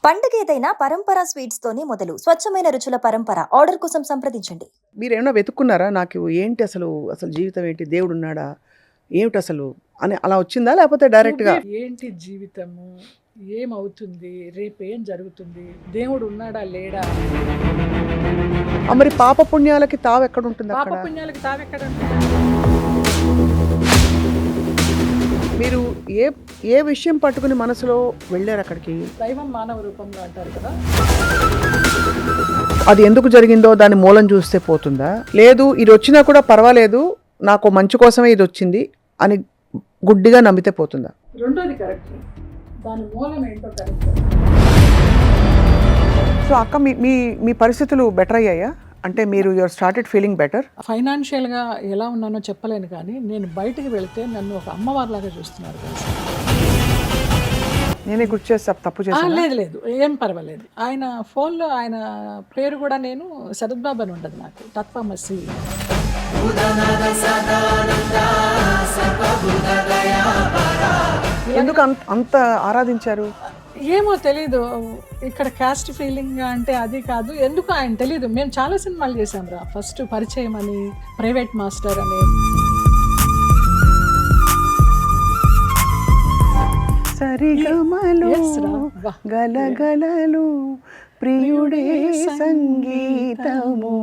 పండుగ ఏదైనా పరంపర స్వీట్స్ తోనే మొదలు. స్వచ్ఛమైన రుచుల పరంపర. ఆర్డర్ కోసం సంప్రదించండి. మీరేమైనా వెతుక్కున్నారా? నాకు ఏంటి అసలు జీవితం ఏంటి? దేవుడున్నాడా? ఏమిటసలు అని అలా వచ్చిందా? లేకపోతే డైరెక్ట్‌గా ఏంటి జీవితము, ఏమవుతుంది, రేపేం జరుగుతుంది, దేవుడు ఉన్నాడా లేడా, మరి పాప పుణ్యాలకి తావెక్కడుంటుంది పాప అక్కడ? పుణ్యాలకు తావెక్కడ. మీరు ఏ ఏ విషయం పట్టుకుని మనసులో వెళ్ళారు అక్కడికి? దైవం మానవ రూపంలో అంటారు కదా. అది ఎందుకు జరిగిందో దాని మూలం చూస్తే పోతుందా? లేదు ఇది వచ్చినా కూడా పర్వాలేదు, నాకు మంచి కోసమే ఇది వచ్చింది అని గుడ్డిగా నమ్మితే పోతుందా? రెండోది కరెక్ట్, దాని మూలం ఏంటో కరెక్ట్. సో అక్క మీ మీ మీ పరిస్థితులు బెటర్ అయ్యాయా? అంటే మీరు యువర్ స్టార్టెడ్ ఫీలింగ్ బెటర్? ఫైనాన్షియల్గా ఎలా ఉన్నానో చెప్పలేను, కానీ నేను బయటికి వెళ్తే నన్ను ఒక అమ్మవారిలాగా చూస్తున్నారు తెలుసా. నేనే గుర్తు చేస్తా తప్పు చేశానా? లేదు లేదు, ఏం పర్వాలేదు. ఆయన ఫోన్లో ఆయన పేరు కూడా నేను శరత్ బాబు అని ఉండదు, నాకు తత్వమసి. ఎందుకు అంత ఆరాధించారు? ఏమో తెలీదు, ఇక్కడ కాస్ట్ ఫీలింగ్ అంటే అది కాదు, ఎందుకు ఆయన తెలీదు. మేము చాలా సినిమాలు చేసాం రా. ఫస్ట్ పరిచయం అని, ప్రైవేట్ మాస్టర్ అని. సరిగమలు Yes రా, వా. గలగలలు ప్రియుడే సంగీతము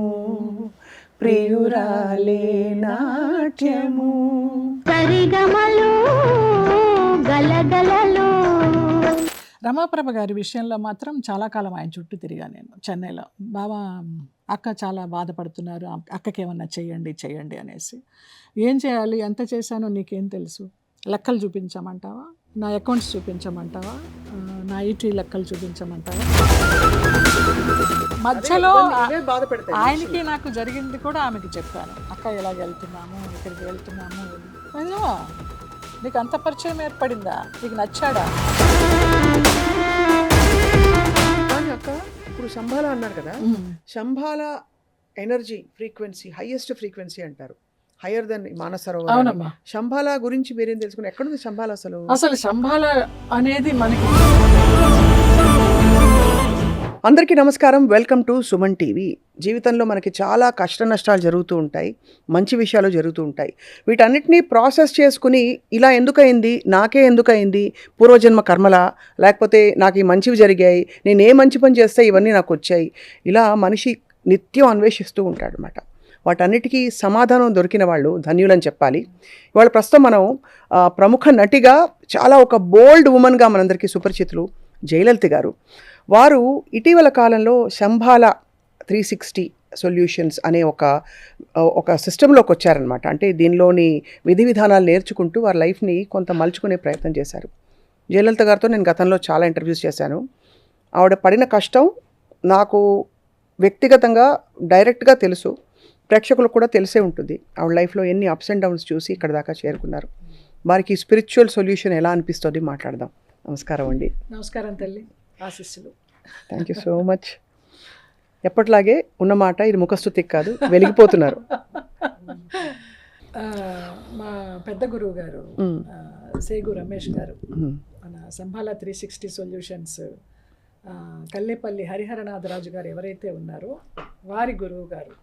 ప్రియురాలే నాట్యము. సరిగమలు గలగలలు. రమాప్రభ గారి విషయంలో మాత్రం చాలా కాలం ఆయన చుట్టూ తిరిగా నేను చెన్నైలో. బాబా అక్క చాలా బాధపడుతున్నారు, అక్కకి ఏమన్నా చెయ్యండి అనేసి. ఏం చేయాలి, ఎంత చేశానో నీకేం తెలుసు, లెక్కలు చూపించమంటావా, నా అకౌంట్స్ చూపించమంటావా, నా ఈటీ లెక్కలు చూపించమంటావా. మధ్యలో ఆయనకి నాకు జరిగింది కూడా ఆమెకి చెప్పాను. అక్క ఇలాగ వెళ్తున్నాము, ఇక్కడికి వెళ్తున్నాము. అయ్యో, నీకు అంత పరిచయం ఏర్పడిందా, నీకు నచ్చాడా. కానీ అక్క ఇప్పుడు శంభాల అన్నారు కదా, Shambhala energy frequency highest frequency అంటారు, హయ్యర్ దెన్ మానసరోవర్. అవునమ్మా. శంభాల గురించి మీరేం తెలుసుకున్నారు? ఎక్కడుంది శంభాల అసలు? అసలు శంభాల అనేది మనకి. అందరికీ నమస్కారం, వెల్కమ్ టు సుమన్ టీవీ. జీవితంలో మనకి చాలా కష్ట నష్టాలు జరుగుతూ ఉంటాయి, మంచి విషయాలు జరుగుతూ ఉంటాయి. వీటన్నిటినీ ప్రాసెస్ చేసుకుని ఇలా ఎందుకయింది, నాకే ఎందుకయింది, పూర్వజన్మ కర్మలా, లేకపోతే నాకు ఈ మంచివి జరిగాయి, నేను ఏ మంచి పని చేస్తే ఇవన్నీ నాకు వచ్చాయి, ఇలా మనిషి నిత్యం అన్వేషిస్తూ ఉంటాడు అన్నమాట. వాటన్నిటికీ సమాధానం దొరికిన వాళ్ళు ధన్యులని చెప్పాలి. ఇవాళ ప్రస్తుతం మనం ప్రముఖ నటిగా చాలా ఒక బోల్డ్ ఉమెన్గా మనందరికీ సుపరిచితులు జయలలిత గారు. వారు ఇటీవల కాలంలో శంభాల 360 సొల్యూషన్స్ అనే ఒక సిస్టంలోకి వచ్చారనమాట. అంటే దీనిలోని విధి విధానాలు నేర్చుకుంటూ వారి లైఫ్ని కొంత మలుచుకునే ప్రయత్నం చేశారు. జయలలిత గారితో నేను గతంలో చాలా ఇంటర్వ్యూస్ చేశాను. ఆవిడ పడిన కష్టం నాకు వ్యక్తిగతంగా డైరెక్ట్గా తెలుసు, ప్రేక్షకులకు కూడా తెలిసే ఉంటుంది. ఆవిడ లైఫ్లో ఎన్ని అప్స్ అండ్ డౌన్స్ చూసి ఇక్కడ దాకా చేరుకున్నారు. వారికి స్పిరిచువల్ సొల్యూషన్ ఎలా అనిపిస్తుంది మాట్లాడదాం. నమస్కారం అండి. నమస్కారం తల్లి, ఆశీస్సులు. Thank you so much. ఎప్పటిలాగే ఉన్నమాట, ఇది ముఖస్తుతికి కాదు, వెలిగిపోతున్నారు. మా పెద్ద గురువు గారు సేగు రమేష్ గారు మన శంభాల 360 సొల్యూషన్స్ కల్లేపల్లి హరిహరనాథరాజు గారు ఎవరైతే ఉన్నారో వారి గురువు గారు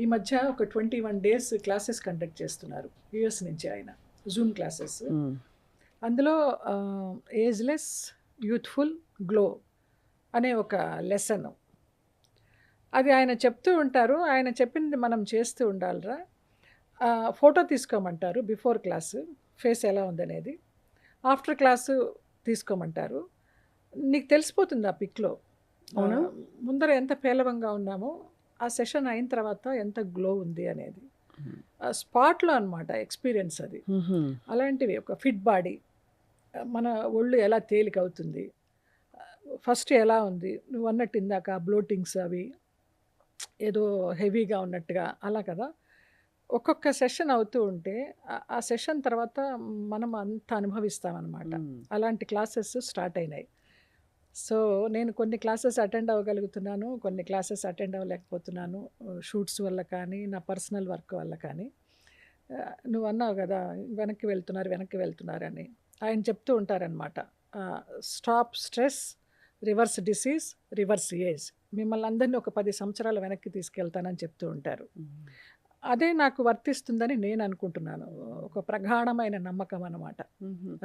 ఈ మధ్య ఒక 21 days క్లాసెస్ కండక్ట్ చేస్తున్నారు యుఎస్ నుంచి. ఆయన జూమ్ క్లాసెస్, అందులో ఏజ్లెస్ యూత్ఫుల్ గ్లో అనే ఒక లెసన్ అది ఆయన చెప్తూ ఉంటారు. ఆయన చెప్పింది మనం చేస్తూ ఉండాలిరా. ఫోటో తీసుకోమంటారు బిఫోర్ క్లాసు, ఫేస్ ఎలా ఉందనేది. ఆఫ్టర్ క్లాసు తీసుకోమంటారు. నీకు తెలిసిపోతుంది ఆ పిక్లో ముందర ఎంత పేలవంగా ఉన్నామో, ఆ సెషన్ అయిన తర్వాత ఎంత గ్లో ఉంది అనేది స్పాట్లో అనమాట ఎక్స్పీరియన్స్ అది. అలాంటివి ఒక ఫిట్ బాడీ, మన ఒళ్ళు ఎలా తేలిక అవుతుంది, ఫస్ట్ ఎలా ఉంది నువ్వు అన్నట్టు ఇందాక బ్లోటింగ్స్ అవి ఏదో హెవీగా ఉన్నట్టుగా అలా కదా. ఒక్కొక్క సెషన్ అవుతూ ఉంటే ఆ సెషన్ తర్వాత మనం అంత అనుభవిస్తామన్నమాట. అలాంటి క్లాసెస్ స్టార్ట్ అయినాయి. సో నేను కొన్ని క్లాసెస్ అటెండ్ అవ్వగలుగుతున్నాను, కొన్ని క్లాసెస్ అటెండ్ అవ్వలేకపోతున్నాను, షూట్స్ వల్ల కానీ నా పర్సనల్ వర్క్ వల్ల కానీ. నువ్వు అన్నావు కదా వెనక్కి వెళ్తున్నారు అని, ఆయన చెప్తూ ఉంటారనమాట, stop stress, reverse disease, reverse age. మిమ్మల్ని అందరినీ ఒక 10 సంవత్సరాల వెనక్కి తీసుకెళ్తానని చెప్తూ ఉంటారు. అదే నాకు వర్తిస్తుందని నేను అనుకుంటున్నాను. ఒక ప్రగాఢమైన నమ్మకం అన్నమాట.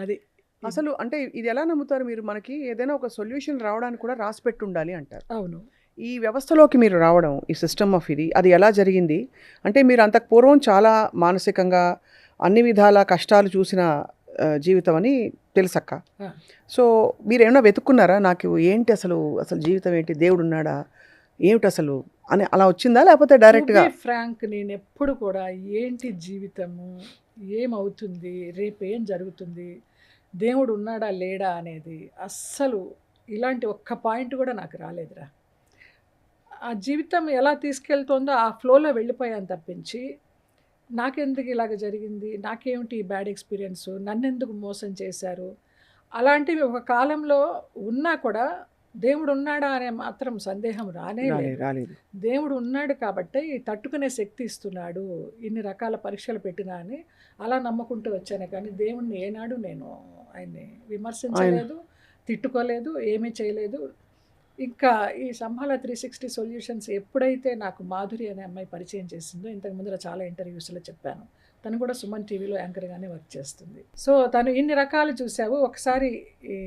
అది. అసలు అంటే ఇది ఎలా నమ్ముతారు మీరు? మనకి ఏదైనా ఒక సొల్యూషన్ రావడానికి కూడా రాసిపెట్టి ఉండాలి అంటారు. అవును. ఈ వ్యవస్థలోకి మీరు రావడం, ఈ సిస్టమ్ ఆఫ్ ఇది, అది ఎలా జరిగింది? అంటే మీరు అంతకు పూర్వం చాలా మానసికంగా అన్ని విధాల కష్టాలు చూసిన జీవితం అని తెలుసక్క. ఆ. సో మీరేమైనా వెతుక్కున్నారా? నాకు ఏంటి అసలు జీవితం ఏంటి, దేవుడు ఉన్నాడా, ఏమిటి అసలు అని అలా వచ్చిందా, లేకపోతే డైరెక్ట్గా? ఫ్రాంక్, నేను ఎప్పుడు కూడా ఏంటి జీవితము, ఏమవుతుంది, రేపు ఏం జరుగుతుంది, దేవుడు ఉన్నాడా లేడా అనేది అస్సలు ఇలాంటి ఒక్క పాయింట్ కూడా నాకు రాలేదురా. ఆ జీవితం ఎలా తీసుకెళ్తుందో ఆ ఫ్లోలో వెళ్ళిపోయాను తప్పించి, నాకెందుకు ఇలాగ జరిగింది, నాకేమిటి ఈ బ్యాడ్ ఎక్స్పీరియన్స్, నన్నెందుకు మోసం చేశారు, అలాంటివి ఒక కాలంలో ఉన్నా కూడా దేవుడు ఉన్నాడా అనే మాత్రం సందేహం రాలేదు. దేవుడు ఉన్నాడు కాబట్టి తట్టుకునే శక్తి ఇస్తున్నాడు, ఇన్ని రకాల పరీక్షలు పెట్టినా అని అలా నమ్ముకుంటూ వచ్చాను. కానీ దేవుణ్ణి ఏనాడు నేను ఆయన్ని విమర్శించలేదు, తిట్టుకోలేదు, ఏమీ చేయలేదు. ఇంకా ఈ సంభాల 360 సొల్యూషన్స్ ఎప్పుడైతే నాకు మాధురి అనే అమ్మాయి పరిచయం చేసిందో, ఇంతకు ముందర చాలా ఇంటర్వ్యూస్లో చెప్పాను, తను కూడా సుమన్ టీవీలో యాంకర్గానే వర్క్ చేస్తుంది. సో తను ఇన్ని రకాలు చూసావు, ఒకసారి ఈ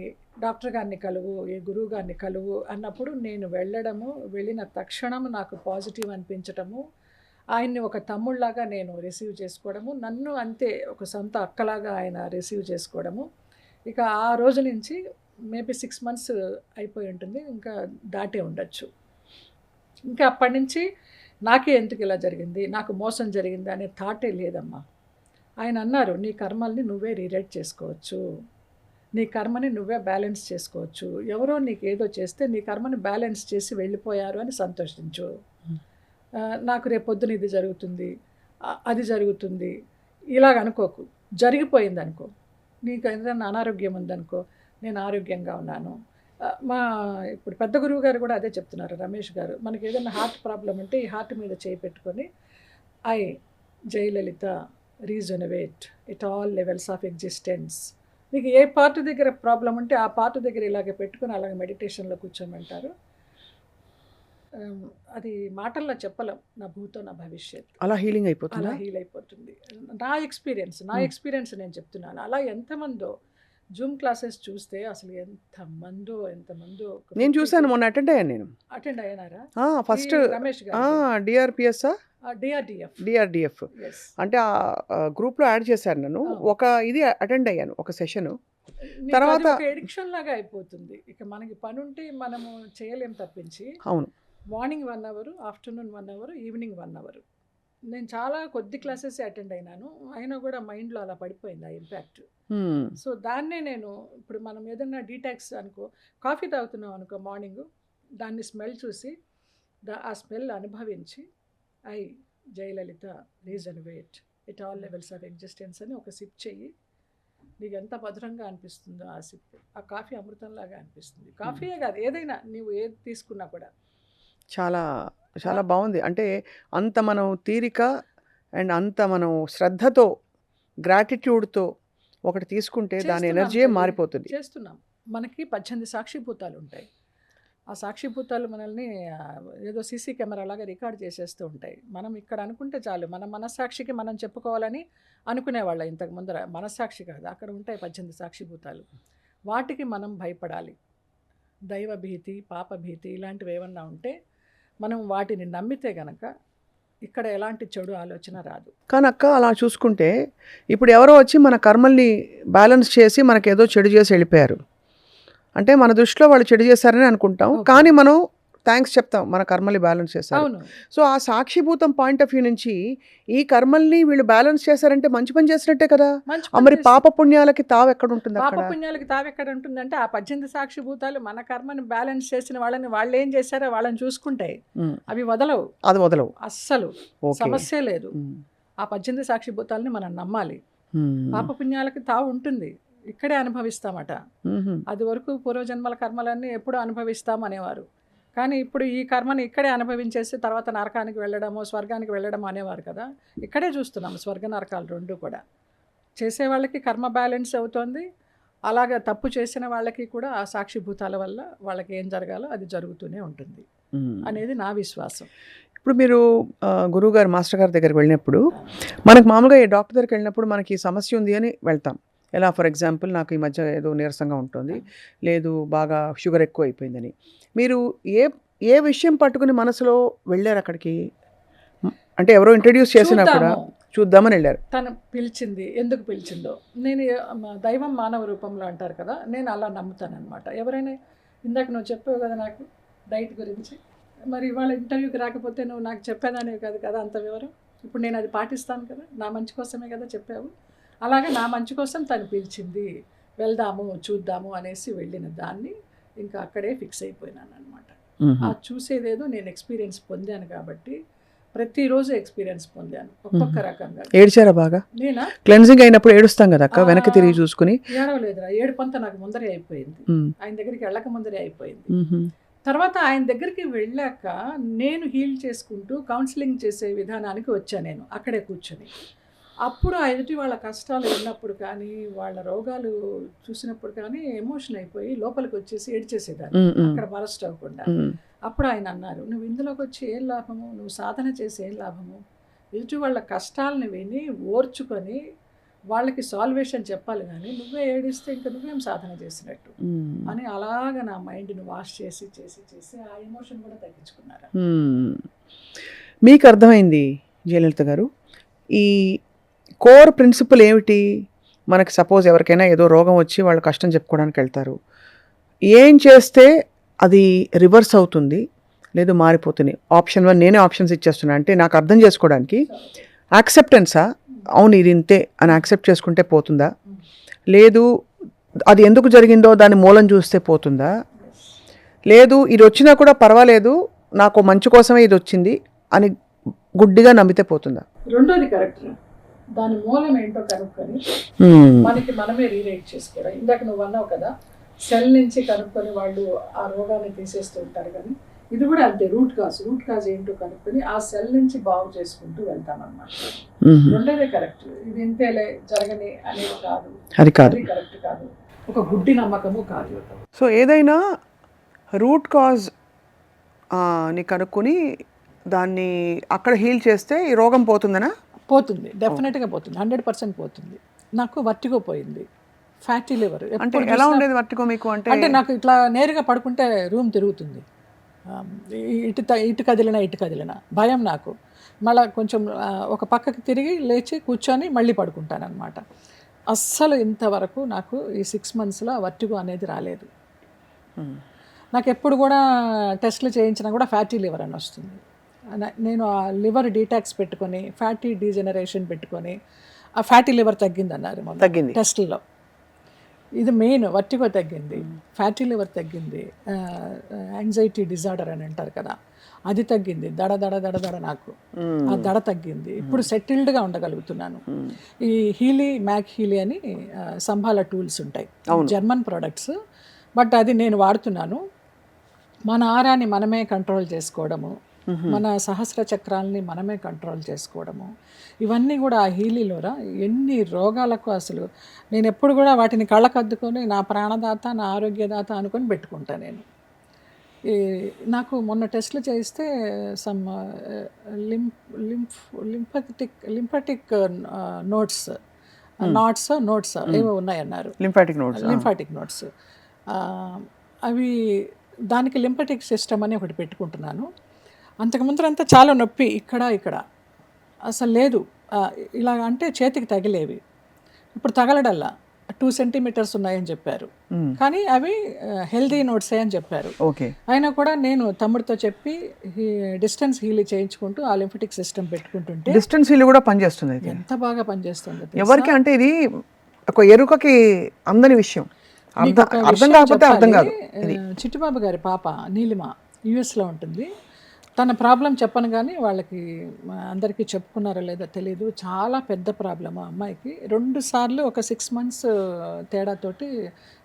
డాక్టర్ గారిని కలువు, ఈ గురువు గారిని కలువు అన్నప్పుడు నేను వెళ్ళిన తక్షణం నాకు పాజిటివ్ అనిపించటము, ఆయన్ని ఒక తమ్ముళ్లాగా నేను రిసీవ్ చేసుకోవడము, నన్ను అంతే ఒక సొంత అక్కలాగా ఆయన రిసీవ్ చేసుకోవడము. ఇక ఆ రోజు నుంచి మేబీ 6 months అయిపోయి ఉంటుంది, ఇంకా దాటే ఉండొచ్చు. ఇంకా అప్పటి నుంచి నాకే ఎందుకు ఇలా జరిగింది, నాకు మోసం జరిగింది అనే థాటే లేదమ్మా. ఆయన అన్నారు, నీ కర్మల్ని నువ్వే రీరైట్ చేసుకోవచ్చు, నీ కర్మని నువ్వే బ్యాలెన్స్ చేసుకోవచ్చు, ఎవరో నీకు ఏదో చేస్తే నీ కర్మని బ్యాలెన్స్ చేసి వెళ్ళిపోయారు అని సంతోషించు. నాకు రేపొద్దున ఇది జరుగుతుంది, అది జరుగుతుంది ఇలాగ అనుకోకు, జరిగిపోయింది అనుకో. నీకు ఏదైనా అనారోగ్యం ఉందనుకో, నేను ఆరోగ్యంగా ఉన్నాను. ఇప్పుడు పెద్ద గురువు గారు కూడా అదే చెప్తున్నారు, రమేష్ గారు, మనకి ఏదైనా హార్ట్ ప్రాబ్లం ఉంటే ఈ హార్ట్ మీద చేయి పెట్టుకొని Jayalalitha rejuvenate it all levels of existence. మీకు ఏ పార్ట్ దగ్గర ప్రాబ్లం ఉంటే ఆ పార్ట్ దగ్గర ఇలాగే పెట్టుకొని అలాగే మెడిటేషన్లో కూర్చోమంటారు. అది మాటల్లో చెప్పలేం, నా భూతో నా భవిష్యత్. అలా హీలింగ్ అయిపోతుంది, అలా హీల్ అయిపోతుంది. నా ఎక్స్పీరియన్స్ నేను చెప్తున్నాను. అలా ఎంతమందో జూమ్ క్లాసెస్ చూస్తే అసలు ఎంతమందో. నేను చూసాను, మొన్న అటెండ్ అయ్యానారా? ఫస్ట్ రమేష్ గారు డిఆర్పిఎస్ డిఆర్డిఎఫ్ Yes. అంటే ఆ గ్రూప్లో యాడ్ చేశారు నన్ను. ఒక ఇది అటెండ్ అయ్యాను, ఒక సెషన్. నీకు తర్వాత అది ఒక ఎడిక్షన్ లాగా అయిపోతుంది. ఇక మనకి పని ఉంటే మనము చేయలేం తప్పించి, అవును, morning 1 hour, afternoon 1 hour, evening 1 hour. నేను చాలా కొద్ది క్లాసెస్ అటెండ్ అయినాను, అయినా కూడా మైండ్లో అలా పడిపోయింది ఆ ఇంపాక్ట్. సో దాన్నే నేను ఇప్పుడు మనం ఏదన్నా డీటాక్స్ అనుకో, కాఫీ తాగుతున్నాం అనుకో మార్నింగ్, దాన్ని స్మెల్ చూసి ఆ స్మెల్ అనుభవించి Jayalalitha rejuvenate it all levels of existence అని ఒక సిప్ చెయ్యి. నీకు ఎంత మధురంగా అనిపిస్తుందో ఆ సిప్, ఆ కాఫీ అమృతంలాగా అనిపిస్తుంది. కాఫీయే కాదు, ఏదైనా నీవు ఏది తీసుకున్నా కూడా చాలా చాలా బాగుంది. అంటే అంత మనం తీరిక అండ్ అంత మనం శ్రద్ధతో గ్రాటిట్యూడ్తో ఒకటి తీసుకుంటే దాని చేస్తున్నాం ఎనర్జీయే తల్లి, మారిపోతుంది. చేస్తున్నాం. మనకి 18 సాక్షిభూతాలు ఉంటాయి. ఆ సాక్షిభూతాలు మనల్ని ఏదో సీసీ కెమెరా లాగా రికార్డ్ చేసేస్తూ ఉంటాయి. మనం ఇక్కడ అనుకుంటే చాలు, మన మనస్సాక్షికి మనం చెప్పుకోవాలని అనుకునేవాళ్ళ ఇంతకు ముందర. మనస్సాక్షి కాదు, అక్కడ ఉంటాయి 18 సాక్షిభూతాలు. వాటికి మనం భయపడాలి. దైవభీతి, పాపభీతి ఇలాంటివి ఏమన్నా ఉంటే మనం వాటిని నమ్మితే గనక ఇక్కడ ఎలాంటి చెడు ఆలోచన రాదు. కానీ అక్క అలా చూసుకుంటే ఇప్పుడు ఎవరో వచ్చి మన కర్మల్ని బ్యాలెన్స్ చేసి మనకేదో చెడు చేసి వెళ్ళిపోయారు అంటే మన దృష్టిలో వాళ్ళు చెడు చేశారని అనుకుంటాం. కానీ మనం థ్యాంక్స్ చెప్తాం, మన కర్మల్ని బ్యాలెన్స్ చేశారు. అవును, సో ఆ సాక్షిభూతం పాయింట్ ఆఫ్ వ్యూ నుంచి ఈ కర్మల్ని వీళ్ళు బ్యాలెన్స్ చేశారంటే మంచి పని చేసినట్టే కదా. మంచి మరి పాప పుణ్యాలకి తావు ఎక్కడ ఉంటుంది అక్కడ? పాప పుణ్యాలకి తావెక్కడ ఉంటుందంటే ఆ 18 సాక్షిభూతాలు మన కర్మని బ్యాలెన్స్ చేసిన వాళ్ళని వాళ్ళు ఏం చేశారో వాళ్ళని చూసుకుంటాయి. అవి వదలవు, అది వదలవు అస్సలు. ఓకే. సమస్య లేదు. ఆ 18 సాక్షిభూతాలని మనం నమ్మాలి. పాప పుణ్యాలకి తావు ఉంటుంది, ఇక్కడే అనుభవిస్తామట. అది వరకు పూర్వజన్మల కర్మలన్నీ ఎప్పుడూ అనుభవిస్తాం అనేవారు. కానీ ఇప్పుడు ఈ కర్మని ఇక్కడే అనుభవించేసి తర్వాత నరకానికి వెళ్ళడము, స్వర్గానికి వెళ్ళడము అనేవారు కదా. ఇక్కడే చూస్తున్నాము స్వర్గ నరకాలు రెండు కూడా. చేసేవాళ్ళకి కర్మ బ్యాలెన్స్ అవుతోంది, అలాగా తప్పు చేసిన వాళ్ళకి కూడా ఆ సాక్షిభూతాల వల్ల వాళ్ళకి ఏం జరగాలో అది జరుగుతూనే ఉంటుంది అనేది నా విశ్వాసం. ఇప్పుడు మీరు గురువుగారు మాస్టర్ గారి దగ్గరికి వెళ్ళినప్పుడు మనకు మామూలుగా ఈ డాక్టర్ దగ్గరికి వెళ్ళినప్పుడు మనకి ఈ సమస్య ఉంది అని వెళ్తాం. ఎలా ఫర్ ఎగ్జాంపుల్ నాకు ఈ మధ్య ఏదో నీరసంగా ఉంటుంది, లేదు బాగా షుగర్ ఎక్కువ అయిపోయిందని. మీరు ఏ విషయం పట్టుకుని మనసులో వెళ్ళారు అక్కడికి? అంటే ఎవరో ఇంట్రడ్యూస్ చేసినా కూడా చూద్దామని వెళ్ళారు. తను పిలిచింది, ఎందుకు పిలిచిందో. నేను దైవం మానవ రూపంలో అంటారు కదా, నేను అలా నమ్ముతాను అనమాట. ఎవరైనా ఇందాక నువ్వు చెప్పావు కదా నాకు డైట్ గురించి, మరి ఇవాళ ఇంటర్వ్యూకి రాకపోతే నువ్వు నాకు చెప్పేదానివి కాదు కదా అంత వివరం. ఇప్పుడు నేను అది పాటిస్తాను కదా, నా మంచి కోసమే కదా చెప్పావు. అలాగే నా మంచి కోసం తను పిలిచింది, వెళ్దాము చూద్దాము అనేసి వెళ్ళిన దాన్ని ఇంకా అక్కడే ఫిక్స్ అయిపోయినాను అనమాట. ఆ చూసేదేదో నేను ఎక్స్పీరియన్స్ పొందాను కాబట్టి ప్రతిరోజు ఎక్స్పీరియన్స్ పొందాను ఒక్కొక్క రకంగా. ఏడ్చారా బాగా? నేనా? క్లెన్సింగ్ అయినప్పుడు ఏడుస్తాం కదా అక్క, వెనక్కి తిరిగి చూసుకుని. ఏడవలేదురా, ఏడుపంతా నాకు ముందరే అయిపోయింది, ఆయన దగ్గరికి వెళ్ళక ముందరే అయిపోయింది. తర్వాత ఆయన దగ్గరికి వెళ్ళాక నేను హీల్ చేసుకుంటూ కౌన్సిలింగ్ చేసే విధానానికి వచ్చాను నేను అక్కడే కూర్చొని. అప్పుడు ఆ ఎదుటి వాళ్ళ కష్టాలు విన్నప్పుడు కానీ వాళ్ళ రోగాలు చూసినప్పుడు కానీ ఎమోషన్ అయిపోయి లోపలికి వచ్చేసి ఏడ్చేసేదాన్ని అక్కడ బరస్ట్ అవ్వకుండా. అప్పుడు ఆయన అన్నారు, నువ్వు ఇందులోకి వచ్చి ఏం లాభము, నువ్వు సాధన చేసి ఏం లాభము, ఎదుటి వాళ్ళ కష్టాలను విని ఓర్చుకొని వాళ్ళకి సాల్వేషన్ చెప్పాలి కానీ నువ్వే ఏడిస్తే ఇంకా నువ్వేం సాధన చేసినట్టు అని అలాగ నా మైండ్ని వాష్ చేసి చేసి చేసి ఆ ఎమోషన్ కూడా తగ్గించుకున్నారు. మీకు అర్థమైంది జయలలిత గారు, ఈ కోర్ ప్రిన్సిపల్ ఏమిటి? మనకి సపోజ్ ఎవరికైనా ఏదో రోగం వచ్చి వాళ్ళు కష్టం చెప్పుకోవడానికి వెళ్తారు, ఏం చేస్తే అది రివర్స్ అవుతుంది లేదు మారిపోతుంది? ఆప్షన్ 1 నేనే ఆప్షన్స్ ఇచ్చేస్తున్నా, అంటే నాకు అర్థం చేసుకోవడానికి యాక్సెప్టెన్సా, అవును ఇది ఇంతే అని యాక్సెప్ట్ చేసుకుంటే పోతుందా, లేదు అది ఎందుకు జరిగిందో దాని మూలం చూస్తే పోతుందా, లేదు ఇది వచ్చినా కూడా పర్వాలేదు నాకు మంచి కోసమే ఇది వచ్చింది అని గుడ్డిగా నమ్మితే పోతుందా? రెండోది కరెక్ట్, దాని మూలం ఏంటో కనుక్కొని మనకి మనమే రీరైట్ చేసుకోవడం. ఇందాక నువ్వు అన్నావు కదా, సెల్ నుంచి కనుక్కొని వాళ్ళు ఆ రోగాన్ని తీసేస్తూ ఉంటారు, కానీ ఇది కూడా అంతే. రూట్ కాజ్ ఏంటో కనుక్కొని ఆ సెల్ నుంచి బాగు చేసుకుంటూ వెళ్తామన్నమాట. రెండోదే కరెక్ట్, ఇది ఇంతేలే జరగని అనేది కాదు, అది కరెక్ట్ కాదు, ఒక గుడ్డి నమ్మకము కాదు. సో ఏదైనా రూట్ కాజ్ ని కనుక్కొని దాన్ని అక్కడ హీల్ చేస్తే ఈ రోగం పోతుందనా? పోతుంది, డెఫినెట్గా పోతుంది, 100% పోతుంది. నాకు వర్టిగో పోయింది, ఫ్యాటీ లివర్. అంటే ఎలా ఉండేది వర్టిగో మీకు? అంటే నాకు ఇట్లా నేరుగా పడుకుంటే రూమ్ తిరుగుతుంది, ఇటు కదిలినా భయం నాకు. మళ్ళీ కొంచెం ఒక పక్కకి తిరిగి లేచి కూర్చొని మళ్ళీ పడుకుంటాను అనమాట. అస్సలు ఇంతవరకు నాకు ఈ 6 monthsలో వర్టిగో అనేది రాలేదు. నాకు ఎప్పుడు కూడా టెస్టులు చేయించినా కూడా ఫ్యాటీ లివర్ అని వస్తుంది. నేను ఆ లివర్ డీటాక్స్ పెట్టుకొని ఫ్యాటీ డీజెనరేషన్ పెట్టుకొని ఆ ఫ్యాటీ లివర్ తగ్గిందన్నారు టెస్టుల్లో. ఇది మెయిన్, వర్టిగో తగ్గింది, ఫ్యాటీ లివర్ తగ్గింది, యాంగ్జైటీ డిజార్డర్ అని అంటారు కదా అది తగ్గింది, దడ నాకు ఆ దడ తగ్గింది. ఇప్పుడు సెటిల్డ్గా ఉండగలుగుతున్నాను. ఈ మ్యాక్ హీలీ అని సంభాల టూల్స్ ఉంటాయి, జర్మన్ ప్రొడక్ట్స్, బట్ అది నేను వాడుతున్నాను. మన ఆరాన్ని మనమే కంట్రోల్ చేసుకోవడము, మన సహస్ర చక్రాలని మనమే కంట్రోల్ చేసుకోవడము, ఇవన్నీ కూడా ఆ హీలీలోరా ఎన్ని రోగాలకు అసలు నేను ఎప్పుడు కూడా వాటిని కళ్ళకద్దుకొని నా ప్రాణదాత నా ఆరోగ్యదాత అనుకొని పెట్టుకుంటా నేను. నాకు మొన్న టెస్టులు చేయిస్తే సమ్ లింఫాటిక్ నోట్స్ ఏవో ఉన్నాయన్నారు, లింఫాటిక్ నోట్స్. అవి దానికి లింఫాటిక్ సిస్టమ్ అని ఒకటి పెట్టుకుంటున్నాను. అంతకుముందు అంతా చాలా నొప్పి ఇక్కడ అసలు లేదు, ఇలా అంటే చేతికి తగిలేవి, ఇప్పుడు తగలడల్లా 2 centimeters ఉన్నాయని చెప్పారు, కానీ అవి హెల్దీ నోట్సే అని చెప్పారు. అయినా కూడా నేను తమ్ముడితో చెప్పి డిస్టెన్స్ హీల్ చేయించుకుంటూ ఆ లింఫాటిక్ సిస్టమ్ పెట్టుకుంటుంటే డిస్టెన్స్ హీల్ కూడా పనిచేస్తుంది. ఎంత బాగా పనిచేస్తుంది ఎవరికి అంటే ఇది ఒక ఎరుకకి అందని విషయం, అర్థం కాకపోతే అర్థం కాదు. చిట్టుబాబు గారి పాప నీలిమ యుఎస్లో ఉంటుంది, తన ప్రాబ్లం చెప్పను కానీ వాళ్ళకి అందరికీ చెప్పుకున్నారో లేదో తెలియదు, చాలా పెద్ద ప్రాబ్లమ్ ఆ అమ్మాయికి. 2 సార్లు ఒక 6 months తేడాతోటి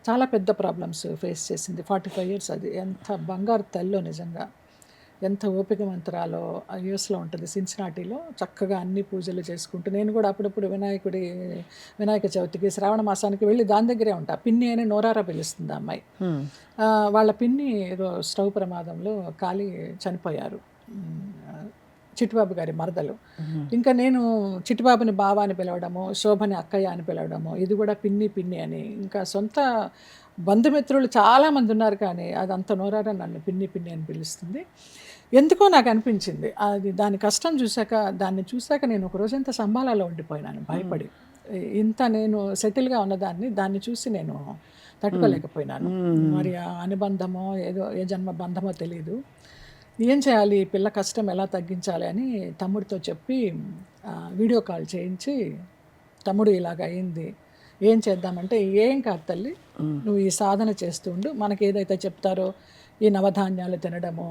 చాలా పెద్ద ప్రాబ్లమ్స్ ఫేస్ చేసింది. 45 years, అది ఎంత బంగారు తల్లో నిజంగా. ఎంత ఓపికవంతురాలో యుఎస్లో ఉంటుంది సిన్సినాటీలో, చక్కగా అన్ని పూజలు చేసుకుంటూ నేను కూడా అప్పుడప్పుడు వినాయక చవితికి శ్రావణ మాసానికి వెళ్ళి దాని దగ్గరే ఉంటా. పిన్ని అని నోరారా పిలుస్తుంది ఆ అమ్మాయి. వాళ్ళ పిన్ని ఏదో స్టవ్ ప్రమాదంలో కాలి చనిపోయారు, చిట్టిబాబు గారి మరదలు. ఇంకా నేను చిట్టిబాబుని బావ అని పిలవడము, శోభని అక్కయ్య అని పిలవడము, ఇది కూడా పిన్ని పిన్ని అని. ఇంకా సొంత బంధుమిత్రులు చాలామంది ఉన్నారు, కానీ అదంత నోరారా నన్ను పిన్ని పిన్ని అని పిలుస్తుంది. ఎందుకో నాకు అనిపించింది అది, దాని కష్టం చూశాక, దాన్ని చూశాక నేను ఒక రోజంతా సంబాలాలో ఉండిపోయినాను భయపడి. ఇంత నేను సెటిల్గా ఉన్నదాన్ని దాన్ని చూసి నేను తట్టుకోలేకపోయినాను. మరి ఆ అనుబంధమో ఏదో ఏ జన్మ బంధమో తెలియదు. ఏం చేయాలి, పిల్ల కష్టం ఎలా తగ్గించాలి అని తమ్ముడితో చెప్పి వీడియో కాల్ చేయించి, తమ్ముడు ఇలాగ అయింది, ఏం చేద్దామంటే, ఏం కాదు తల్లి, నువ్వు ఈ సాధన చేస్తుండు, మనకి ఏదైతే చెప్తారో ఈ నవధాన్యాలు తినడము,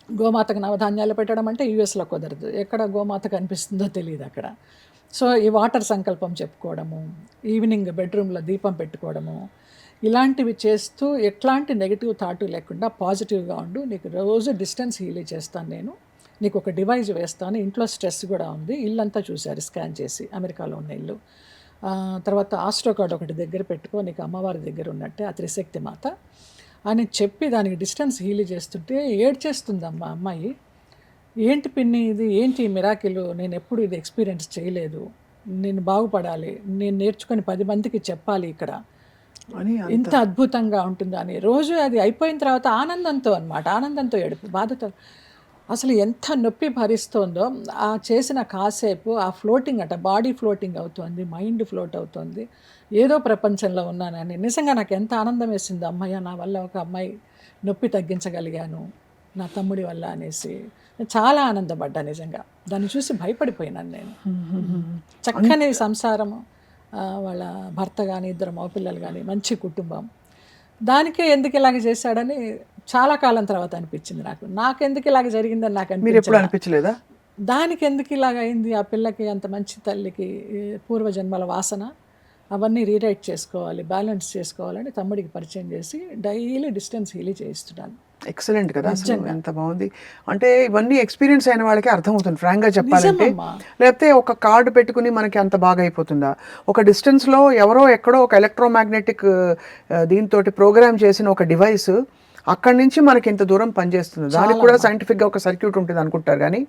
గోమాతకు నవధాన్యాలు పెట్టడం అంటే యూఎస్లో కుదరదు, ఎక్కడ గోమాత కనిపిస్తుందో తెలియదు అక్కడ. సో ఈ వాటర్ సంకల్పం చెప్పుకోవడము, ఈవినింగ్ బెడ్రూమ్లో దీపం పెట్టుకోవడము, ఇలాంటివి చేస్తూ ఎట్లాంటి నెగిటివ్ థాట్ లేకుండా పాజిటివ్గా ఉండు, నీకు రోజు డిస్టెన్స్ హీల్ చేస్తాను, నేను నీకు ఒక డివైస్ వేస్తాను, ఇంట్లో స్ట్రెస్ కూడా ఉంది, ఇల్లంతా చూశారు స్కాన్ చేసి, అమెరికాలో ఉన్న ఇల్లు. తర్వాత ఆస్ట్రో కార్డ్ ఒకటి దగ్గర పెట్టుకో, నీకు అమ్మవారి దగ్గర ఉన్నట్టే ఆ త్రిశక్తి మాత అని చెప్పి దానికి డిస్టెన్స్ హీల్ చేస్తుంటే ఏడ్చేస్తుందమ్మా అమ్మాయి. ఏంటి పిన్ని ఇది, ఏంటి మిరాకిల్, నేను ఎప్పుడు ఇది ఎక్స్పీరియన్స్ చేయలేదు, నేను బాగుపడాలి, నేను నేర్చుకొని 10 మందికి చెప్పాలి ఇక్కడ, ఇంత అద్భుతంగా ఉంటుంది అని. రోజు అది అయిపోయిన తర్వాత ఆనందంతో అన్నమాట, ఆనందంతో ఏడుపు, బాధతో అసలు ఎంత నొప్పి భరిస్తోందో. ఆ చేసిన కాసేపు ఆ ఫ్లోటింగ్ అట, బాడీ ఫ్లోటింగ్ అవుతుంది, మైండ్ ఫ్లోట్ అవుతుంది, ఏదో ప్రపంచంలో ఉన్నానని. నిజంగా నాకు ఎంత ఆనందం వేసింది, అమ్మయ్య నా వల్ల ఒక అమ్మాయి నొప్పి తగ్గించగలిగాను నా తమ్ముడి వల్ల అనేసి చాలా ఆనందపడ్డా. నిజంగా దాన్ని చూసి భయపడిపోయినాను నేను. చక్కని సంసారము, వాళ్ళ భర్త కానీ, 2 మగపిల్లలు కానీ, మంచి కుటుంబం. దానికే ఎందుకు ఇలాగ చేశాడని చాలా కాలం తర్వాత అనిపించింది నాకు ఎందుకు ఇలాగ జరిగిందని నాకు అనిపించలేదా? దానికి ఎందుకు ఇలాగ అయింది, ఆ పిల్లకి అంత మంచి తల్లికి పూర్వజన్మల వాసన అవన్నీ రీరైట్ చేసుకోవాలి, బ్యాలెన్స్ చేసుకోవాలని తమ్ముడికి పరిచయం చేసి డైలీ డిస్టెన్స్ హీల్ చేయిస్తున్నాను. ఎక్సలెంట్ కదా, ఎంత బాగుంది. అంటే ఇవన్నీ ఎక్స్పీరియన్స్ అయిన వాళ్ళకి అర్థమవుతుంది ఫ్రాంక్గా చెప్పాలంటే. లేకపోతే ఒక కార్డు పెట్టుకుని మనకి అంత బాగా అయిపోతుందా? ఒక డిస్టెన్స్లో ఎవరో ఎక్కడో ఒక ఎలక్ట్రోమాగ్నెటిక్ దీంతో ప్రోగ్రామ్ చేసిన ఒక డివైస్ అక్కడి నుంచి మనకి ఇంత దూరం పనిచేస్తుంది. దానికి కూడా సైంటిఫిక్గా ఒక సర్క్యూట్ ఉంటుంది అనుకుంటారు, కానీ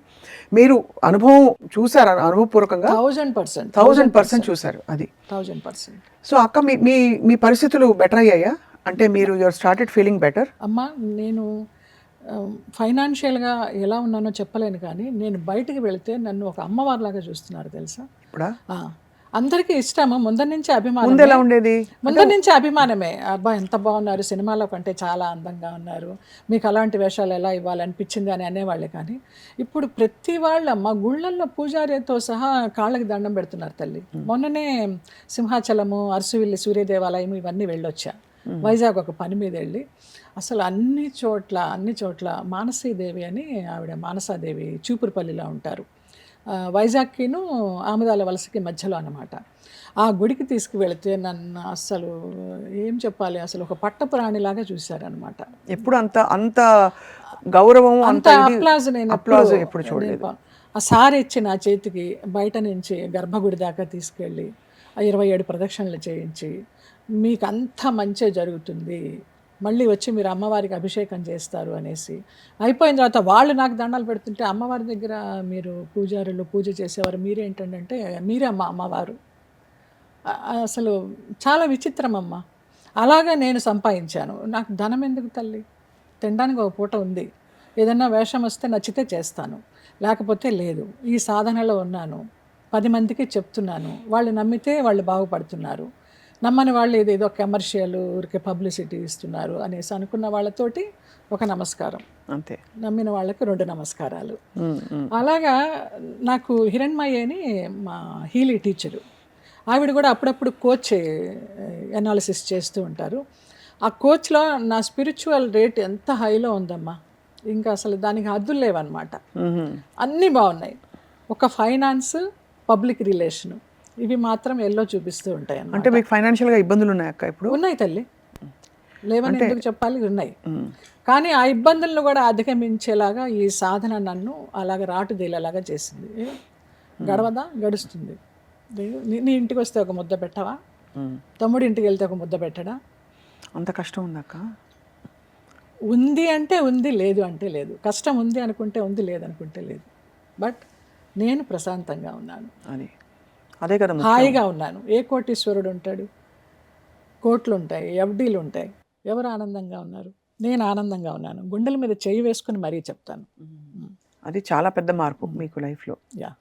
మీరు అనుభవం చూసారు, అనుభవపూర్వకంగా 1000% చూసారు. అది 1000%. సో అక్క మీ పరిస్థితులు బెటర్ అయ్యాయా? అంటే మీరు యువర్ స్టార్టెడ్ ఫీలింగ్ బెటర్? అమ్మా, నేను ఫైనాన్షియల్గా ఎలా ఉన్నానో చెప్పలేను, కానీ నేను బయటికి వెళితే నన్ను ఒక అమ్మవారిలాగా చూస్తున్నారు తెలుసా. ఇప్పుడా అందరికీ ఇష్టము, ముందర నుంచి అభిమానం. ముందర నుంచి అభిమానమే, అబ్బా ఎంత బాగున్నారు, సినిమాలో కంటే చాలా అందంగా ఉన్నారు, మీకు అలాంటి వేషాలు ఎలా ఇవ్వాలనిపించింది అని అనేవాళ్ళే. కానీ ఇప్పుడు ప్రతి వాళ్ళమ్మ గుళ్ళల్లో పూజారితో సహా కాళ్ళకి దండం పెడుతున్నారు తల్లి. మొన్ననే సింహాచలము, అరసువిల్లి సూర్య దేవాలయం ఇవన్నీ వెళ్ళొచ్చా, వైజాగ్ ఒక పని మీద వెళ్ళి. అసలు అన్ని చోట్ల మానసీదేవి అని ఆవిడ, మానసాదేవి చూపురుపల్లిలో ఉంటారు, వైజాగ్కిను ఆముదాల వలసకి మధ్యలో అన్నమాట. ఆ గుడికి తీసుకువెళితే నన్ను అసలు ఏం చెప్పాలి, అసలు ఒక పట్టపురాణిలాగా చూశారనమాట. ఎప్పుడు అంత గౌరవం, అంత అప్లాజ్ నేను ఎప్పుడు చూడలేదు. ఆ సారి ఇచ్చి నా చేతికి బయట నుంచి గర్భగుడి దాకా తీసుకెళ్ళి 27 ప్రదక్షిణలు చేయించి, మీకు అంత మంచి జరుగుతుంది, మళ్ళీ వచ్చి మీరు అమ్మవారికి అభిషేకం చేస్తారు అనేసి అయిపోయిన తర్వాత వాళ్ళు నాకు దండాలు పెడుతుంటే, అమ్మవారి దగ్గర మీరు పూజారులు పూజ చేసేవారు మీరేంటంటే, మీరే అమ్మవారు. అసలు చాలా విచిత్రం అమ్మ. అలాగే నేను సంపాదించాను. నాకు ధనం ఎందుకు తల్లి, తినడానికి ఒక పూట ఉంది, ఏదన్నా వేషం వస్తే నచ్చితే చేస్తాను, లేకపోతే లేదు. ఈ సాధనలో ఉన్నాను, 10 మందికి చెప్తున్నాను, వాళ్ళు నమ్మితే వాళ్ళు బాగుపడుతున్నారు, నమ్మని వాళ్ళు ఏదేదో కమర్షియల్ ఊరికే పబ్లిసిటీ ఇస్తున్నారు అనేసి అనుకున్న వాళ్ళతోటి ఒక నమస్కారం, అంతే. నమ్మిన వాళ్ళకి 2 నమస్కారాలు. అలాగా నాకు హిరణ్మయ్య అని మా హీలీ టీచరు, ఆవిడ కూడా అప్పుడప్పుడు కోచ్ ఎనాలిసిస్ చేస్తూ ఉంటారు. ఆ కోచ్లో నా స్పిరిచువల్ రేట్ ఎంత హైలో ఉందమ్మా, ఇంకా అసలు దానికి హద్దులు లేవన్నమాట. అన్నీ బాగున్నాయి, ఒక ఫైనాన్స్, పబ్లిక్ రిలేషను, ఇవి మాత్రం ఎల్లో చూపిస్తూ ఉంటాయి. అంటే మీకు ఫైనాన్షియల్గా ఇబ్బందులు ఉన్నాయక్క ఇప్పుడు? ఉన్నాయి తల్లి, లేవని ఎందుకు చెప్పాలి, ఉన్నాయి. కానీ ఆ ఇబ్బందులను కూడా అధిగమించేలాగా ఈ సాధన నన్ను అలాగ రాటుదేలేలాగా చేసింది. గడవదా, గడుస్తుంది. నీ ఇంటికి వస్తే ఒక ముద్ద పెట్టవా, తమ్ముడి ఇంటికి వెళ్తే ఒక ముద్ద పెట్టడా? అంత కష్టం ఉందక్క? ఉంది అంటే ఉంది, లేదు అంటే లేదు. కష్టం ఉంది అనుకుంటే ఉంది, లేదు అనుకుంటే లేదు. బట్ నేను ప్రశాంతంగా ఉన్నాను, అదే కదా, హాయిగా ఉన్నాను. ఏ కోటీశ్వరుడు ఉంటాడు? కోట్లు ఉంటాయి, ఎఫ్డీలు ఉంటాయి. ఎవరు ఆనందంగా ఉన్నారు? నేను ఆనందంగా ఉన్నాను. గుండెల మీద చేయి వేసుకుని మరీ చెప్తాను. అది చాలా పెద్ద మార్పు మీకు లైఫ్లో. యా.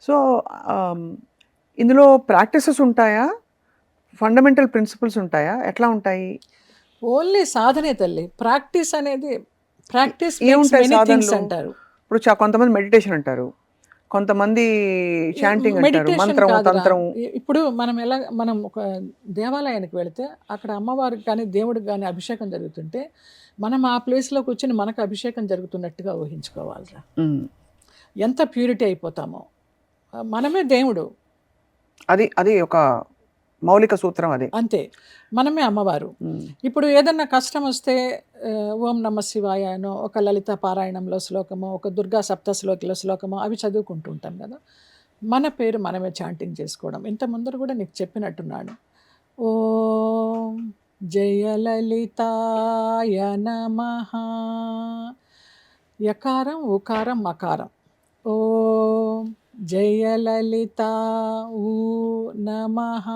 సో ఇందులో ప్రాక్టీసెస్ ఉంటాయా, ఫండమెంటల్ ప్రిన్సిపల్స్ ఉంటాయా, ఎట్లా ఉంటాయి? ఓన్లీ సాధనే తల్లి. ప్రాక్టీస్ అనేది ప్రాక్టీస్ అంటారు. ఇప్పుడు కొంతమంది మెడిటేషన్ అంటారు, కొంతమంది చాంటింగ్ అంటారు, మంత్రం, తంత్రం. ఇప్పుడు మనం ఒక దేవాలయానికి వెళితే అక్కడ అమ్మవారికి కానీ దేవుడికి కానీ అభిషేకం జరుగుతుంటే మనం ఆ ప్లేస్లో కూర్చొని మనకు అభిషేకం జరుగుతున్నట్టుగా ఊహించుకోవాలిరా. ఎంత ప్యూరిటీ అయిపోతామో. మనమే దేవుడు. అది ఒక మౌలిక సూత్రం. అది అంతే, మనమే అమ్మవారు. ఇప్పుడు ఏదన్నా కష్టం వస్తే ఓం నమ శివాయ అనో, ఒక లలిత పారాయణంలో శ్లోకమో, ఒక దుర్గా సప్తశ్లోకిలో శ్లోకమో అవి చదువుకుంటూ ఉంటాం కదా. మన పేరు మనమే చాంటింగ్ చేసుకోవడం. ఇంత ముందర కూడా నీకు చెప్పినట్టున్నాడు. ఓం జయలలితాయ నమః. యకారం, ఉకారం, మకారం. ఓం జయలలిత నమః.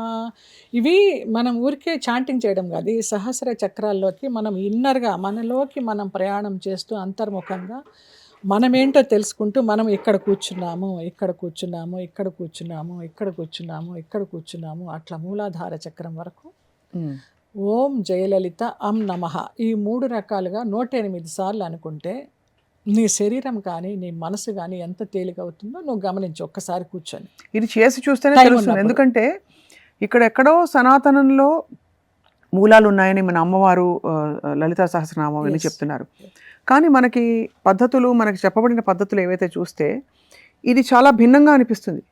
ఇవి మనం ఊరికే చాంటింగ్ చేయడం కాదు. ఈ సహస్ర చక్రాల్లోకి మనం ఇన్నర్గా మనలోకి మనం ప్రయాణం చేస్తూ అంతర్ముఖంగా మనమేంటో తెలుసుకుంటూ మనం ఇక్కడ కూర్చున్నాము, ఇక్కడ కూర్చున్నాము, ఇక్కడ కూర్చున్నాము, ఇక్కడ కూర్చున్నాము, ఇక్కడ కూర్చున్నాము, అట్లా మూలాధార చక్రం వరకు ఓం జయలలిత అం నమః ఈ 3 రకాలుగా 108 సార్లు అనుకుంటే నీ శరీరం కానీ నీ మనసు కానీ ఎంత తేలిక అవుతుందో నువ్వు గమనించు ఒక్కసారి కూర్చొని. ఇది చేసి చూస్తేనే తెలుస్తుంది. ఎందుకంటే ఇక్కడ ఎక్కడో సనాతనంలో మూలాలు ఉన్నాయని మన అమ్మవారు లలితా సహస్రనామం అని చెప్తున్నారు. కానీ మనకి పద్ధతులు, మనకి చెప్పబడిన పద్ధతులు ఏవైతే చూస్తే ఇది చాలా భిన్నంగా అనిపిస్తుంది.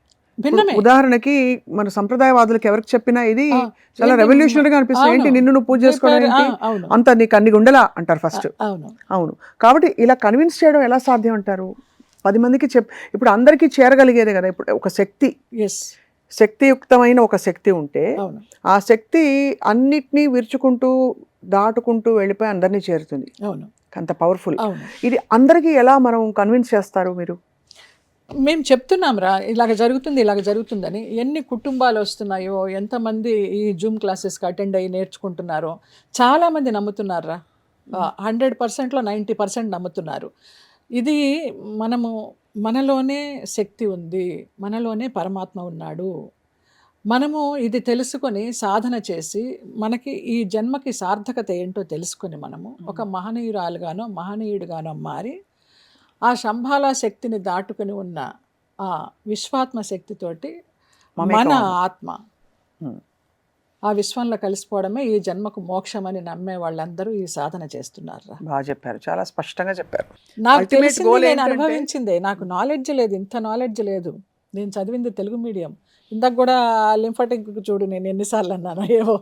ఉదాహరణకి మన సంప్రదాయవాదులకు ఎవరికి చెప్పినా ఇది చాలా రెవల్యూషనరీగా అనిపిస్తుంది. ఏంటి నిన్ను నువ్వు పూజ చేసుకోవడం, అంత నీకు అన్ని గుండెలా అంటారు ఫస్ట్. అవును. కాబట్టి ఇలా కన్విన్స్ చేయడం ఎలా సాధ్యం అంటారు? 10 మందికి ఇప్పుడు అందరికీ చేరగలిగేదే కదా. ఇప్పుడు ఒక శక్తియుక్తమైన ఒక శక్తి ఉంటే ఆ శక్తి అన్నిటినీ విరుచుకుంటూ దాటుకుంటూ వెళ్ళిపోయి అందరినీ చేరుతుంది. అంత పవర్ఫుల్. ఇది అందరికీ ఎలా మనం కన్విన్స్ చేస్తారు మీరు? మేము చెప్తున్నాం రా, ఇలాగ జరుగుతుందని. ఎన్ని కుటుంబాలు వస్తున్నాయో, ఎంతమంది ఈ జూమ్ క్లాసెస్కి అటెండ్ అయ్యి నేర్చుకుంటున్నారో చాలామంది నమ్ముతున్నారా. 100%లో 90% నమ్ముతున్నారు. ఇది మనలోనే శక్తి ఉంది, మనలోనే పరమాత్మ ఉన్నాడు. మనము ఇది తెలుసుకొని సాధన చేసి మనకి ఈ జన్మకి సార్థకత ఏంటో తెలుసుకొని మనము ఒక మహనీయురాలుగానో మహనీయుడిగానో మారి ఆ శంభాల శక్తిని దాటుకుని ఉన్న ఆ విశ్వాత్మ శక్తితోటి మన ఆత్మ ఆ విశ్వంలో కలిసిపోవడమే ఈ జన్మకు మోక్షం అని నమ్మే వాళ్ళందరూ ఈ సాధన చేస్తున్నారు. బాగా చెప్పారు, చాలా స్పష్టంగా చెప్పారు. నాకు తెలిసింది, నేను అనుభవించిందే. నాకు నాలెడ్జ్ లేదు, ఇంత నాలెడ్జ్ లేదు. నేను చదివింది తెలుగు మీడియం. ఇందాక కూడా లింఫాటిక్ చూడు నేను ఎన్నిసార్లు అన్నాను, ఏవో